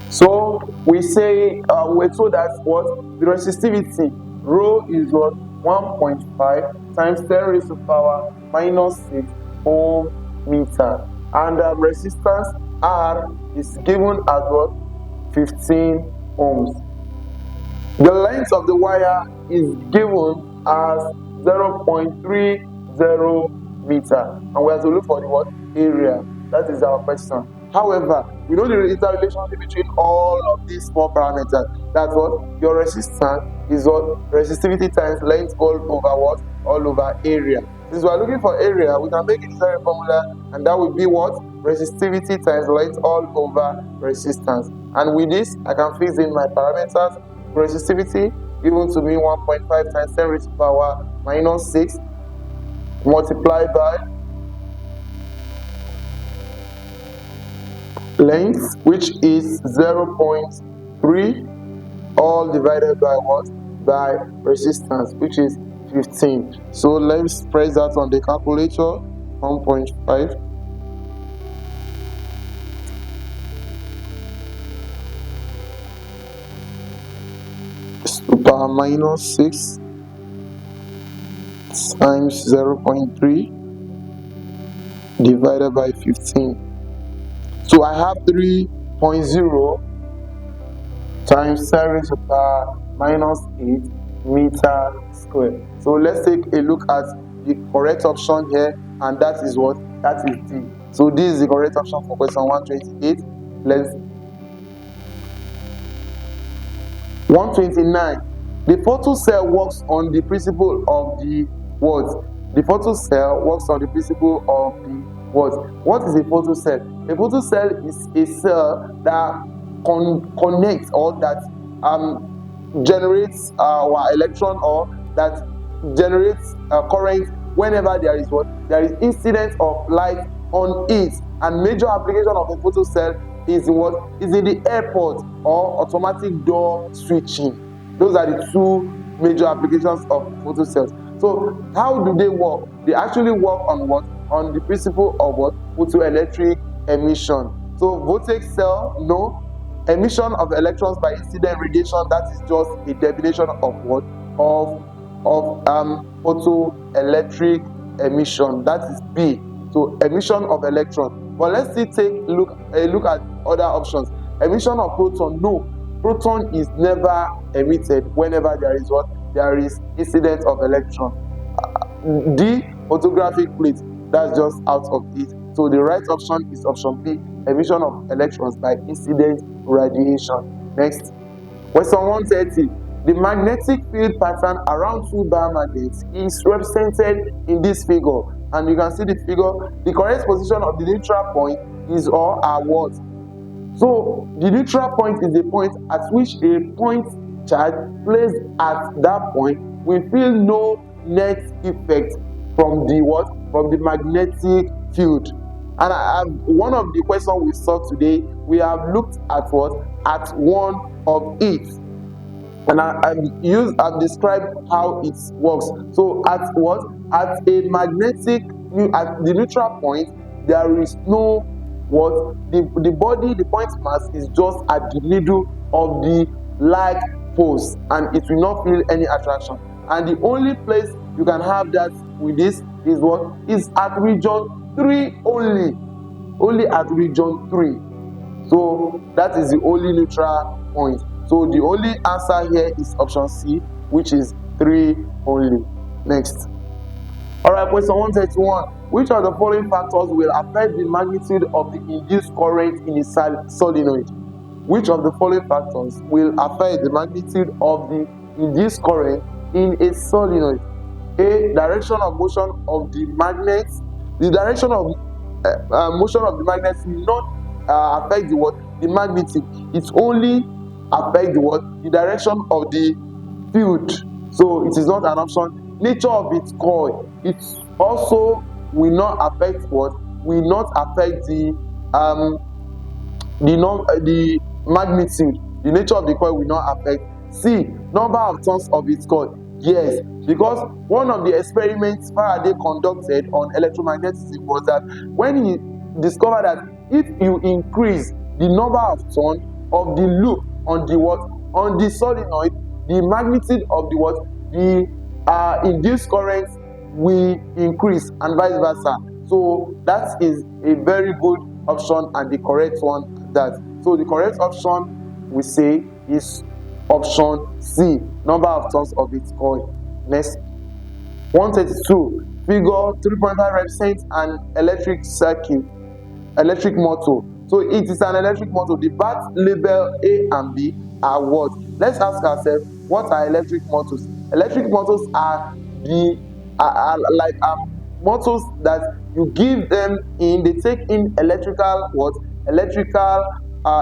A: So we say we're told that what? The resistivity rho is what? 1.5 times 10 raised to the power minus 6 ohm meter, and the resistance R is given as what? 15 ohms. The length of the wire is given as 0.30 meter, and we have to look for the what? Area. That is our question. However, we know the interrelationship between all of these small parameters. That's what? Your resistance is what? Resistivity times length all over what? All over area. Since we are looking for area, we can make it a formula, and that will be what? Resistivity times length all over resistance. And with this, I can fix in my parameters. Resistivity given to me 1.5 times 10 raised to the power minus 6 multiplied by length, which is 0.3, all divided by what? By resistance, which is 15. So let's press that on the calculator. 1.5 . to power minus 6 times 0.3 divided by 15. So I have 3.0 times 10 raised to the power minus 8 meter squared. So let's take a look at the correct option here, and that is what? That is D. So this is the correct option for question 128. Let's 129. The photocell works on the principle of the what? The photocell works on the principle of the what? What is a photocell? A photocell is a cell that connects or that generates our electron, or that generates current whenever there is what? There is incidence of light on it. And major application of a photocell is in what? Is in the airport or automatic door switching. Those are the two major applications of photocells. So how do they work? They actually work on what? On the principle of what? Photoelectric emission. So voltaic cell, no. Emission of electrons by incident radiation, that is just a definition of what? Of photoelectric emission. That is B. So emission of electrons. But let's still take a look at other options. Emission of proton, no. Proton is never emitted whenever there is what? There is incidence of electron. D, photographic plate, that's just out of it. So the right option is option B, emission of electrons by incident radiation. Next, question 130. The magnetic field pattern around two biomagnets is represented in this figure, and you can see the figure. The correct position of the neutral point is or are what? So the neutral point is the point at which a point charge placed at that point will feel no net effect from the what? From the magnetic field. And one of the questions we saw today, we have looked at what? At one of it. And I've described how it works. So at what? At a magnetic, at the neutral point, there is no what? The body, the point mass is just at the middle of the like post, and it will not feel any attraction. And the only place you can have that with this is what? Is at region 3 only. Only at region 3. So that is the only neutral point. So the only answer here is option C, which is 3 only. Next. Alright, question 131. Which of the following factors will affect the magnitude of the induced current in a solenoid? Which of the following factors will affect the magnitude of the induced current in a solenoid? A, direction of motion of the magnet. The direction of motion of the magnet will not affect the what? The magnitude. It only affect the what? The direction of the field. So it is not an option. Nature of its coil. It also will not affect what? Will not affect the magnitude. The nature of the coil will not affect. C, number of turns of its coil. Yes, because one of the experiments Faraday conducted on electromagnetism was that when he discovered that if you increase the number of turns of the loop on the what? On the solenoid, the magnitude of the what? The induced current will increase, and vice versa. So that is a very good option and the correct one. So the correct option we say is option C, number of turns of its coil. Next, 132. Figure 3.5 represents an electric circuit, electric motor. So it is an electric motor. The part label A and B are what? Let's ask ourselves, what are electric motors? Electric motors are the motors that you give them in, they take in electrical what? Electrical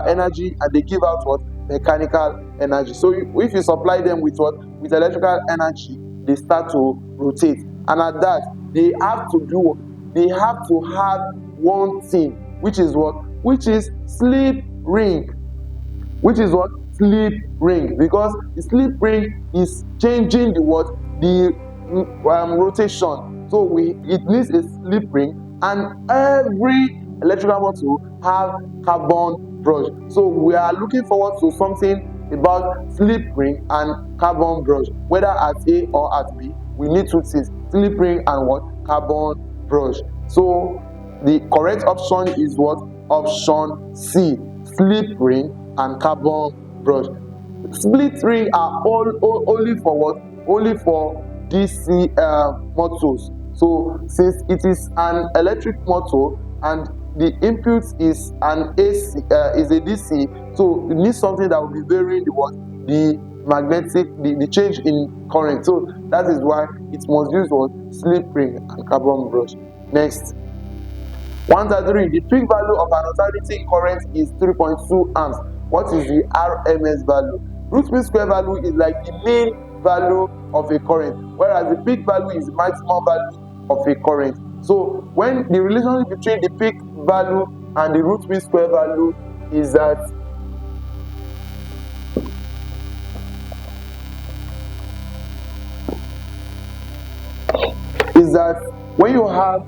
A: energy, and they give out what? Mechanical energy. So if you supply them with what? With electrical energy, they start to rotate. And at that, they have to do what? They have to have one thing, which is what? Which is slip ring. Which is what? Slip ring. Because the slip ring is changing the what? The rotation. So it needs a slip ring, and every electrical motor have carbon brush. So we are looking forward to something about slip ring and carbon brush, whether at A or at B. We need two things: slip ring and what? Carbon brush. So the correct option is what? Option C, slip ring and carbon brush. Split ring are only for what? Only for DC motors. So since it is an electric motor and the input is an AC, is a DC, so you need something that will be varying the what? The magnetic, the change in current. So that is why it must use what? Slip ring and carbon brush. Next. 133. The peak value of an alternating current is 3.2 amps. What is the RMS value? Root mean square value is like the mean value of a current, whereas the peak value is the maximum value of a current. So when the relationship between the peak value and the root mean square value is that when you have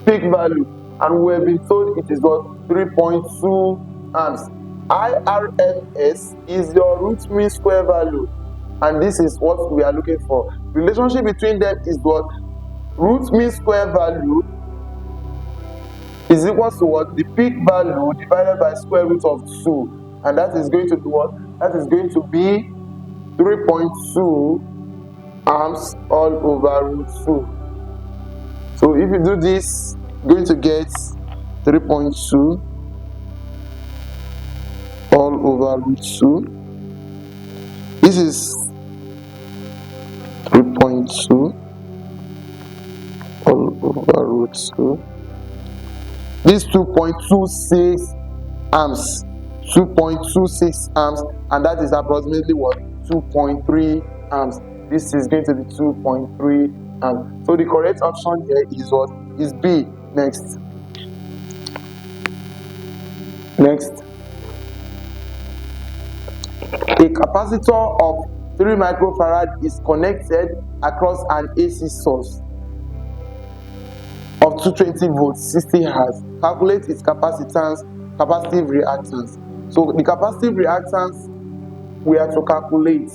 A: peak value and we have been told it is what? 3.2 amps. IRMS is your root mean square value, and this is what we are looking for. Relationship between them is what? Root mean square value is equal to what? The peak value divided by square root of 2, and that is going to be what? That is going to be 3.2 amps all over root 2. So if you do this, you're going to get 3.2 all over root 2. This is 3.2 all over root 2. This 2.26 amps, 2.26 amps, and that is approximately what? 2.3 amps. This is going to be 2.3 amps. So the correct option here is what? Is B. Next. A capacitor of 3 microfarad is connected across an AC source of 220 volts, 60 Hz. Calculate its capacitive reactance. So the capacitive reactance we have to calculate.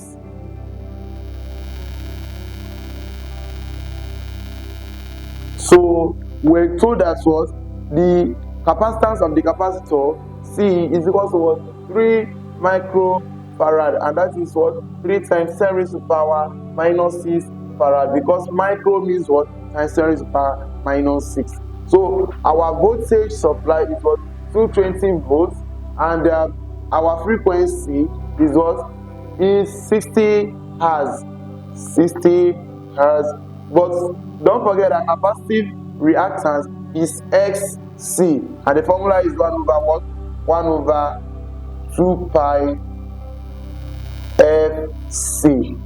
A: So we're told that what? The capacitance of the capacitor C is equal to what? 3 microfarad, and that is what? 3 times 10 raised to the power minus 6 farad, because micro means what? Times 10 raised to the power minus 6. So our voltage supply is what? 220 volts, and our frequency is what? Is 60 Hz. 60 Hz. But don't forget that capacitive reactance is XC, and the formula is 1 over what? 1 over 2 pi FC.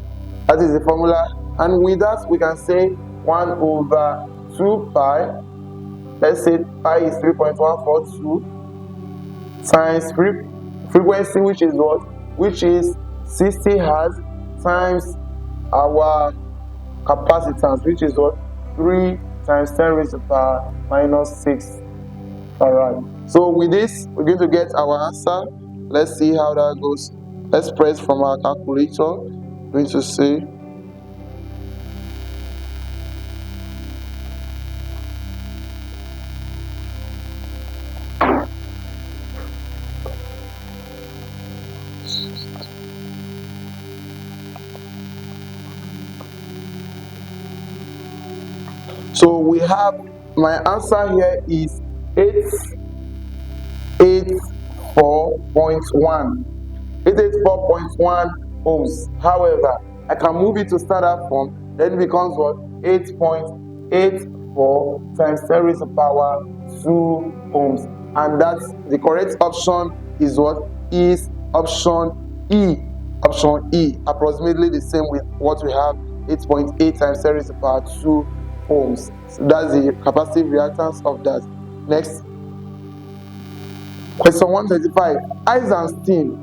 A: That is the formula, and with that we can say 1 over 2 pi, let's say pi is 3.142 times frequency, which is what? Which is 60 Hz, times our capacitance, which is what? 3 times 10 raised to the power minus 6 farad. So with this, we're going to get our answer. Let's see how that goes. Let's press from our calculator. We're going to say so we have, my answer here is 884.1 ohms. However, I can move it to standard form, then it becomes what? 8.84 times 10 raised to the power 2 ohms, and that's the correct option. Is what? Is option E. Option E, approximately the same with what we have, 8.8 times 10 raised to the power 2 ohms. So that's the capacitive reactance of that. Next. Question 135. Ice and steam,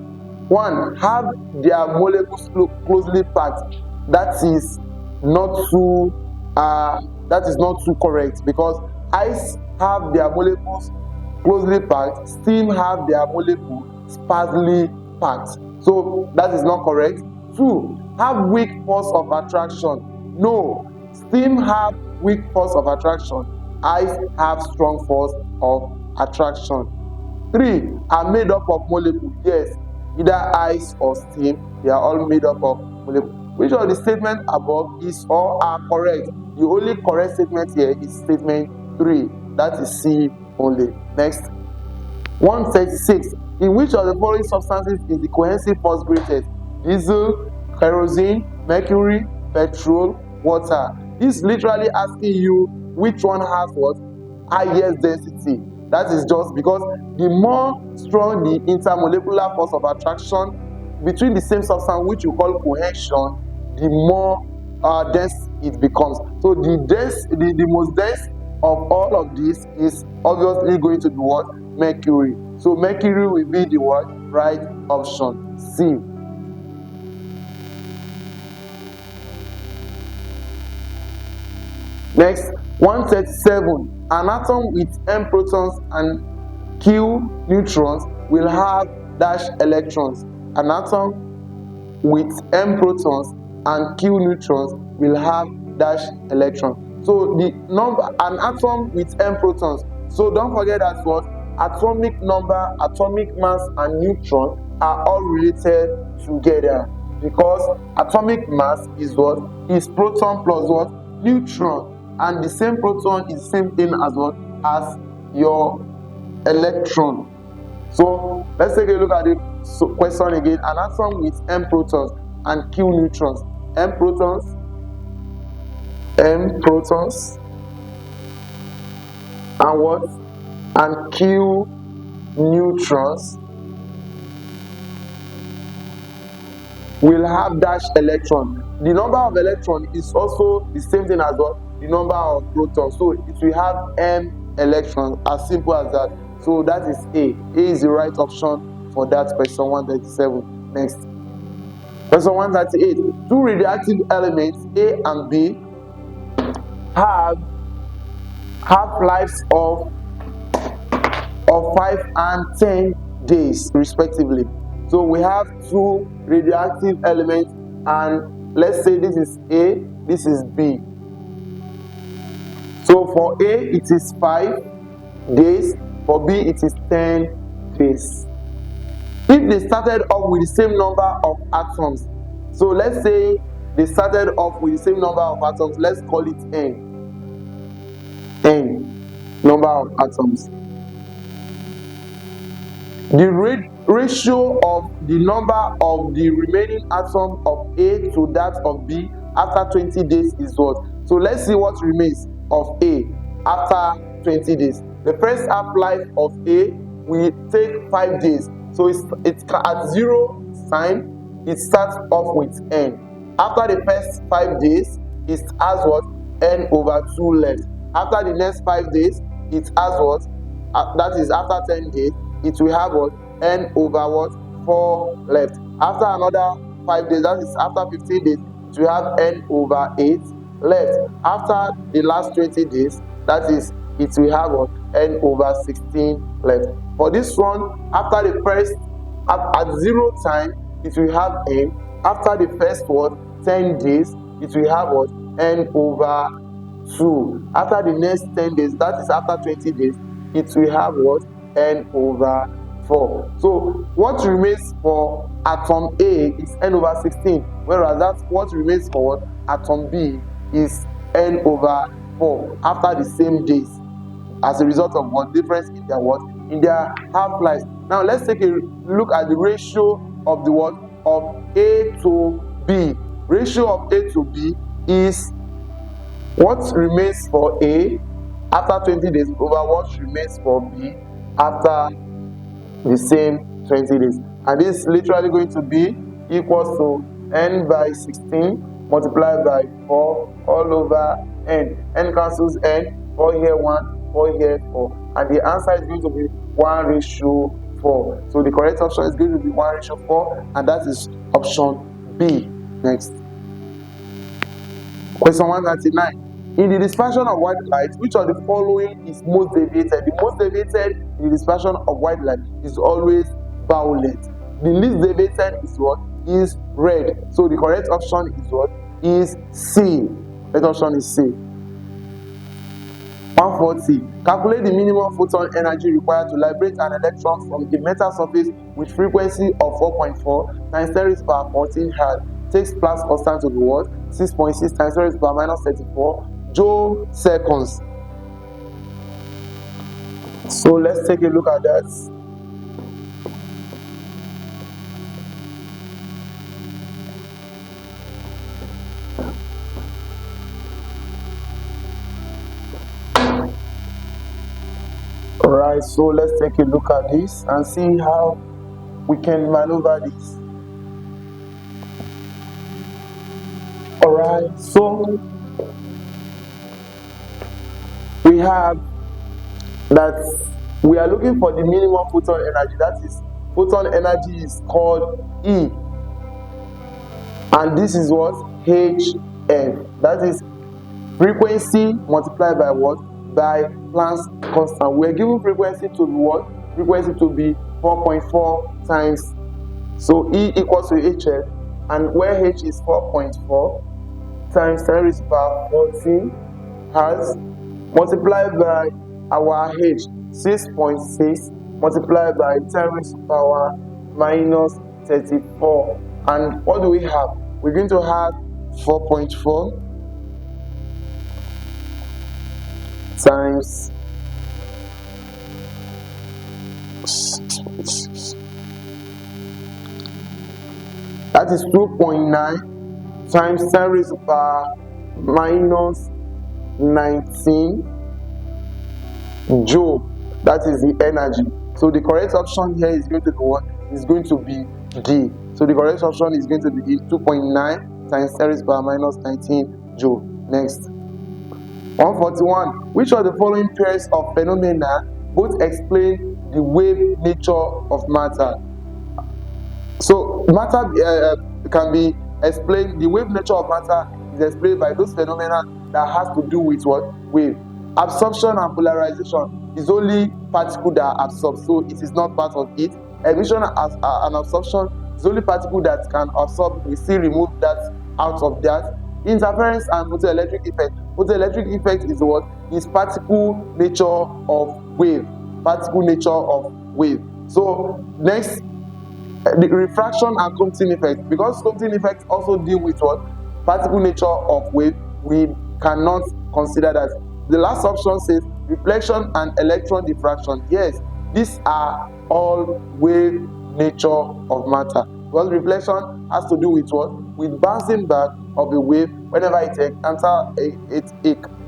A: 1, have their molecules closely packed. That is not too correct, because ice have their molecules closely packed, steam have their molecules sparsely impact. So that is not correct. 2. Have weak force of attraction. No. Steam have weak force of attraction. Ice have strong force of attraction. 3. Are made up of molecules. Yes, either ice or steam, they are all made up of molecules. Which of the statements above is or are correct? The only correct statement here is statement 3. That is C only. Next. 136. In which of the following substances is the cohesive force greatest? Diesel, kerosene, mercury, petrol, water. This is literally asking you which one has what? Highest density. That is just because the more strong the intermolecular force of attraction between the same substance, which you call cohesion, the more dense it becomes. So the most dense of all of this is obviously going to be what? Mercury. So mercury will be the what? Right option, C. Next, 137. An atom with m protons and q neutrons will have dash electrons. An atom with m protons and q neutrons will have dash electrons. So the number, an atom with m protons. So don't forget that what? Atomic number, atomic mass, and neutron are all related together, because atomic mass is what? Is proton plus what? Neutron. And the same proton is the same thing as what? As your electron. So let's take a look at the question again. An atom with m protons and q neutrons. M protons, and what? And q neutrons will have dash electron. The number of electrons is also the same thing as what? The number of protons. So it will have m electrons, as simple as that. So that is A. A is the right option for that question 137. Next. Question 138. Two radioactive elements, A and B, have half-lives of 5 and 10 days respectively. So we have two radioactive elements, and let's say this is A, this is B. So for A it is 5 days, for B it is 10 days. If they started off with the same number of atoms, so let's say they started off with the same number of atoms, let's call it N number of atoms. The ratio of the number of the remaining atom of A to that of B after 20 days is what? So let's see what remains of A after 20 days. The first half-life of A will take 5 days. So it's at 0 time, it starts off with N. After the first 5 days, it has what? N over 2 left. After the next 5 days, it has what? That is after 10 days, it will have what? N over what? 4 left. After another 5 days, that is after 15 days, it will have N over 8 left. After the last 20 days, that is, it will have what? N over 16 left. For this one, after the first, at 0 time, it will have N. After the first what? 10 days, it will have what? N over 2. After the next 10 days, that is after 20 days, it will have what? N over 4. So what remains for atom A is N over 16, whereas that's what remains for what? Atom B is N over 4 after the same days, as a result of what? Difference in their what? In their half-lives. Now let's take a look at the ratio of the what? Of A to B. Ratio of A to B is what remains for A after 20 days over what remains for B after the same 20 days. And this is literally going to be equals to N by 16 multiplied by 4 all over N. N cancels N, 4 here 1, 4 here 4. And the answer is going to be 1:4. So the correct option is going to be 1:4, and that is option B. Next. Question 139. In the dispersion of white light, which of the following is most deviated? The most deviated in the dispersion of white light is always violet. The least deviated is what? Is red. So the correct option is what? Is C. Correct option is C. 140. Calculate the minimum photon energy required to liberate an electron from a metal surface with frequency of 4.4 times 10 raised to the power 14 Hz. Takes plus constant to be what? 6.6 times 10 raised to the power minus 34 joule seconds. So let's take a look at that. Alright, so let's take a look at this and see how we can maneuver this. Alright, so we have that we are looking for the minimum photon energy. That is, photon energy is called E, and this is what? Hf. That is frequency multiplied by what? By Planck's constant. We are given frequency to be what? Frequency to be 4.4 times. So E equals to Hf, and where H is 4.4 times 10 raised to the power 14 Hz multiplied by our H 6.6 multiplied by 10 raised to the power minus 34. And what do we have? We're going to have 4.4 times 6.6. That is 2.9 times 10 raised to the power minus 19 joule. That is the energy. So the correct option here is going to be what? Is going to be D. So the correct option is going to be 2.9 times 10 raised to the power minus 19 joule. Next. 141. Which of the following pairs of phenomena both explain the wave nature of matter? So matter can be explained. The wave nature of matter is explained by those phenomena that has to do with what? Wave. Absorption and polarization is only particle that absorbs, so it is not part of it. Emission and absorption is only particle that can absorb. We still remove that out of that. Interference and photoelectric effect. Photoelectric effect is what? Is particle nature of wave. Particle nature of wave. So next, the refraction and Compton effect. Because Compton effect also deal with what? Particle nature of wave, we cannot consider that. The last option says reflection and electron diffraction. Yes, these are all wave nature of matter. Because reflection has to do with what? With bouncing back of a wave whenever it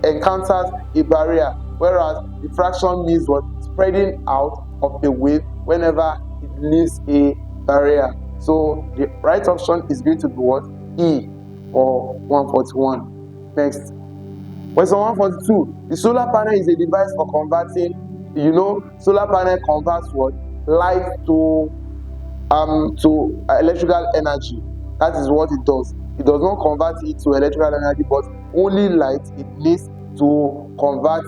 A: encounters a barrier. Whereas diffraction means what? Spreading out of a wave whenever it leaves a barrier. So the right option is going to be what? E for 141. Next. Question 142. The solar panel is a device for converting, solar panel converts what? Light to electrical energy. That is what it does. It does not convert it to electrical energy, but only light it needs to convert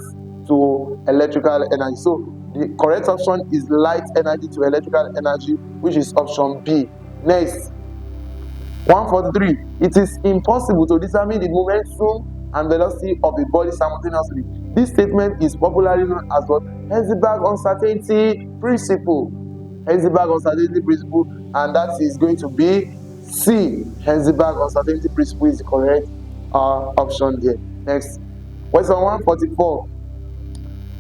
A: to electrical energy. So the correct option is light energy to electrical energy, which is option B. Next. 143. It is impossible to determine the momentum and velocity of a body simultaneously. This statement is popularly known as what? Heisenberg uncertainty principle. Heisenberg uncertainty principle, and that is going to be C. Heisenberg uncertainty principle is the correct option here. Next. Question 144.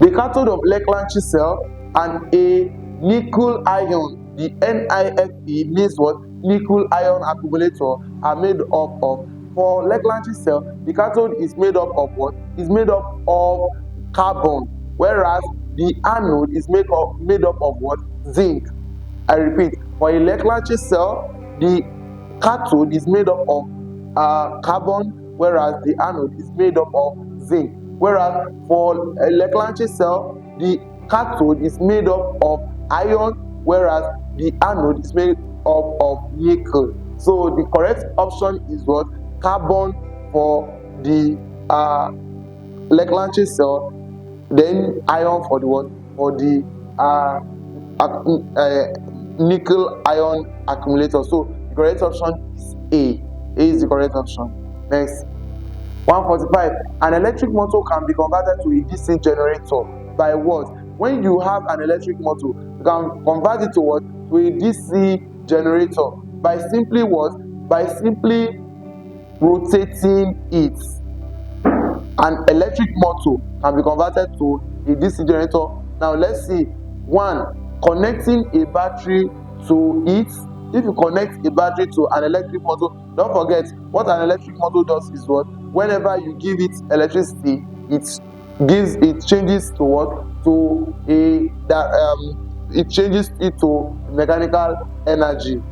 A: The cathode of Leclanche cell and a nickel ion, the NiFe means what? Nickel ion accumulator, are made up of. For Leclanche cell, the cathode is made up of what? Is made up of carbon, whereas the anode is made up of what? Zinc. I repeat, for a Leclanche cell, the cathode is made up of carbon, whereas the anode is made up of zinc. Whereas for a Leclanche cell, the cathode is made up of iron, whereas the anode is made up of nickel. So the correct option is what? Carbon for the Leclanche cell, then iron for the what? For the nickel ion accumulator. So the correct option is A. A is the correct option. Next. 145. An electric motor can be converted to a DC generator by what? When you have an electric motor, you can convert it to what? To a DC generator by simply what? By simply rotating it. An electric motor can be converted to a DC generator. Now let's see. 1. Connecting a battery to it. If you connect a battery to an electric motor, don't forget what an electric motor does is what? Whenever you give it electricity, it changes to what? To it changes it to mechanical energy.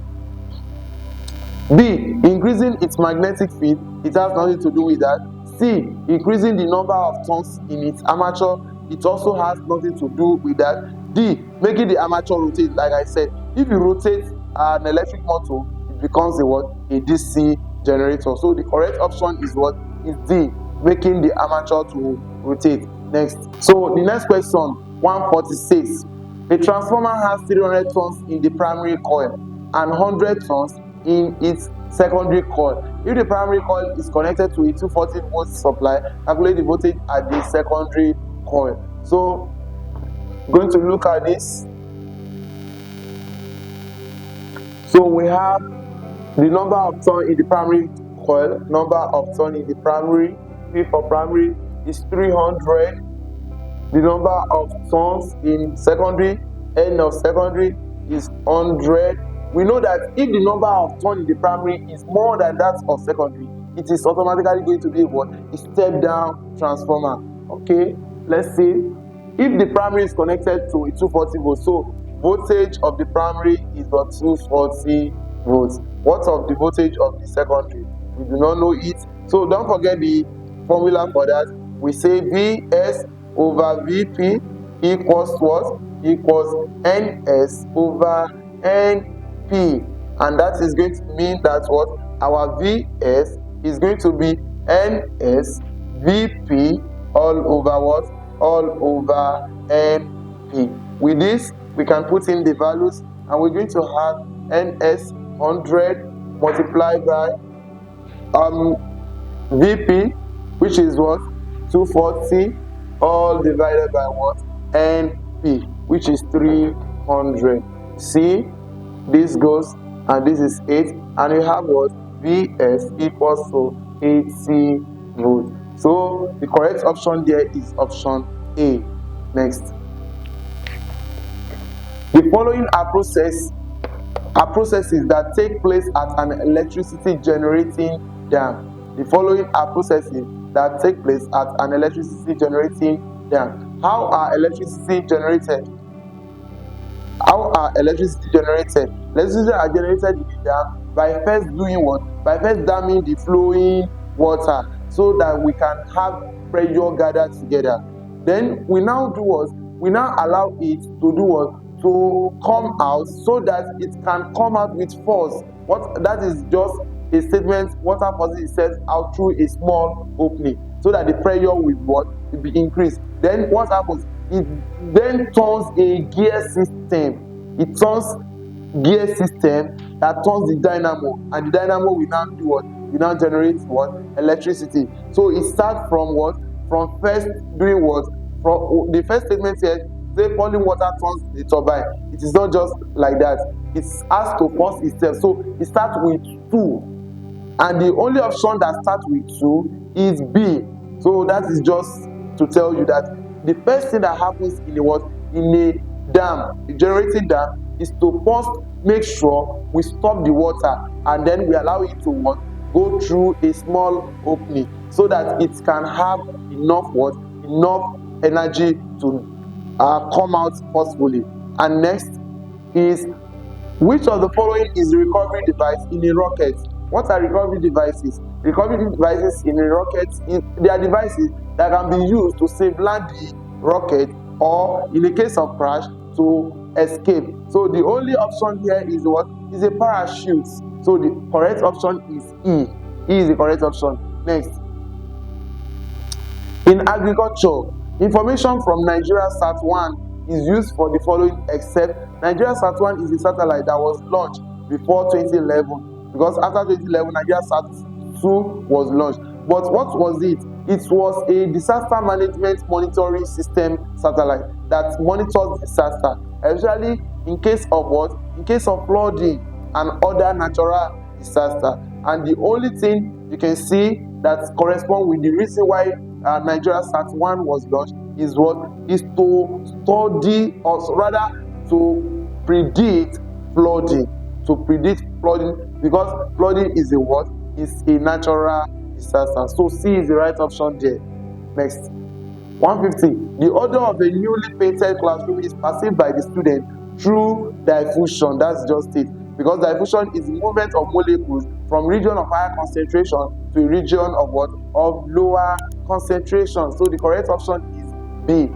A: B. Increasing its magnetic field. It has nothing to do with that. C. Increasing the number of turns in its armature. It also has nothing to do with that. D. Making the armature rotate. Like I said, if you rotate an electric motor, it becomes a what? A DC generator. So the correct option is what? Is D. Making the armature to rotate. Next. So the next question, 146. A transformer has 300 turns in the primary coil and 100 turns in its secondary coil. If the primary coil is connected to a 240 volt supply, calculate the voltage at the secondary coil. So going to look at this. So we have the number of turns in the primary coil. Number of turns in the primary, P for primary is 300. The number of turns in secondary, N of secondary is 100. We know that if the number of turns in the primary is more than that of secondary, it is automatically going to be what? A step down transformer. Okay, let's see. If the primary is connected to a 240 volts, so voltage of the primary is what? 240 volts. What of the voltage of the secondary? We do not know it. So don't forget the formula for that. We say Vs over Vp equals what? Equals Ns over Np. And that is going to mean that what? Our Vs is going to be Ns Vp all over what? All over Np. With this, we can put in the values, and we're going to have Ns 100 multiplied by Vp, which is what? 240, all divided by what? Np, which is 300. See, this goes, and this is 8, and you have what? Vs equals to 80 volts. So the correct option there is option A. Next. The following are processes that take place at an electricity generating dam. The following are processes that take place at an electricity generating dam. How are electricity generated? How are electricity generated? Electricity are generated in the dam by first doing what? By first damming the flowing water so that we can have pressure gathered together. Then we now do what? We now allow it to do what? To come out so that it can come out with force. What that is just a statement. Water forces itself out through a small opening so that the pressure will what? Will be increased. Then what happens? It then turns a gear system. It turns gear system that turns the dynamo, and the dynamo will now do what? Will now generate what? Electricity. So it starts from what? From first doing what? From the first statement here, say boiling water turns the turbine. It is not just like that. It has to force itself. So it starts with 2, and the only option that starts with 2 is B. So that is just to tell you that the first thing that happens in a what? In a dam, a generating dam, is to first make sure we stop the water, and then we allow it to what? Go through a small opening so that it can have enough what? Enough energy to come out forcefully. And next is, which of the following is a recovery device in a rocket? What are recovery devices? Recovery devices in a rocket, they are devices that can be used to save land the rocket, or in the case of crash, to escape. So the only option here is what? Is a parachute. So the correct option is E. E is the correct option. Next. In agriculture, information from Nigeria Sat 1 is used for the following except Nigeria Sat-1 is a satellite that was launched before 2011, because after 2011 Nigeria Sat-2 was launched. But what was it? It was a disaster management monitoring system satellite that monitors disaster, especially in case of what? In case of flooding and other natural disaster. And the only thing you can see that corresponds with the reason why Nigeria Sat-1 was launched is what? Is to study, or rather to predict flooding. To predict flooding, because flooding is a what? Is a natural disaster. So C is the right option there. Next. 150. The odor of a newly painted classroom is perceived by the student through diffusion. That's just it. Because diffusion is the movement of molecules from region of higher concentration to a region of what? Of lower concentration. So the correct option is B.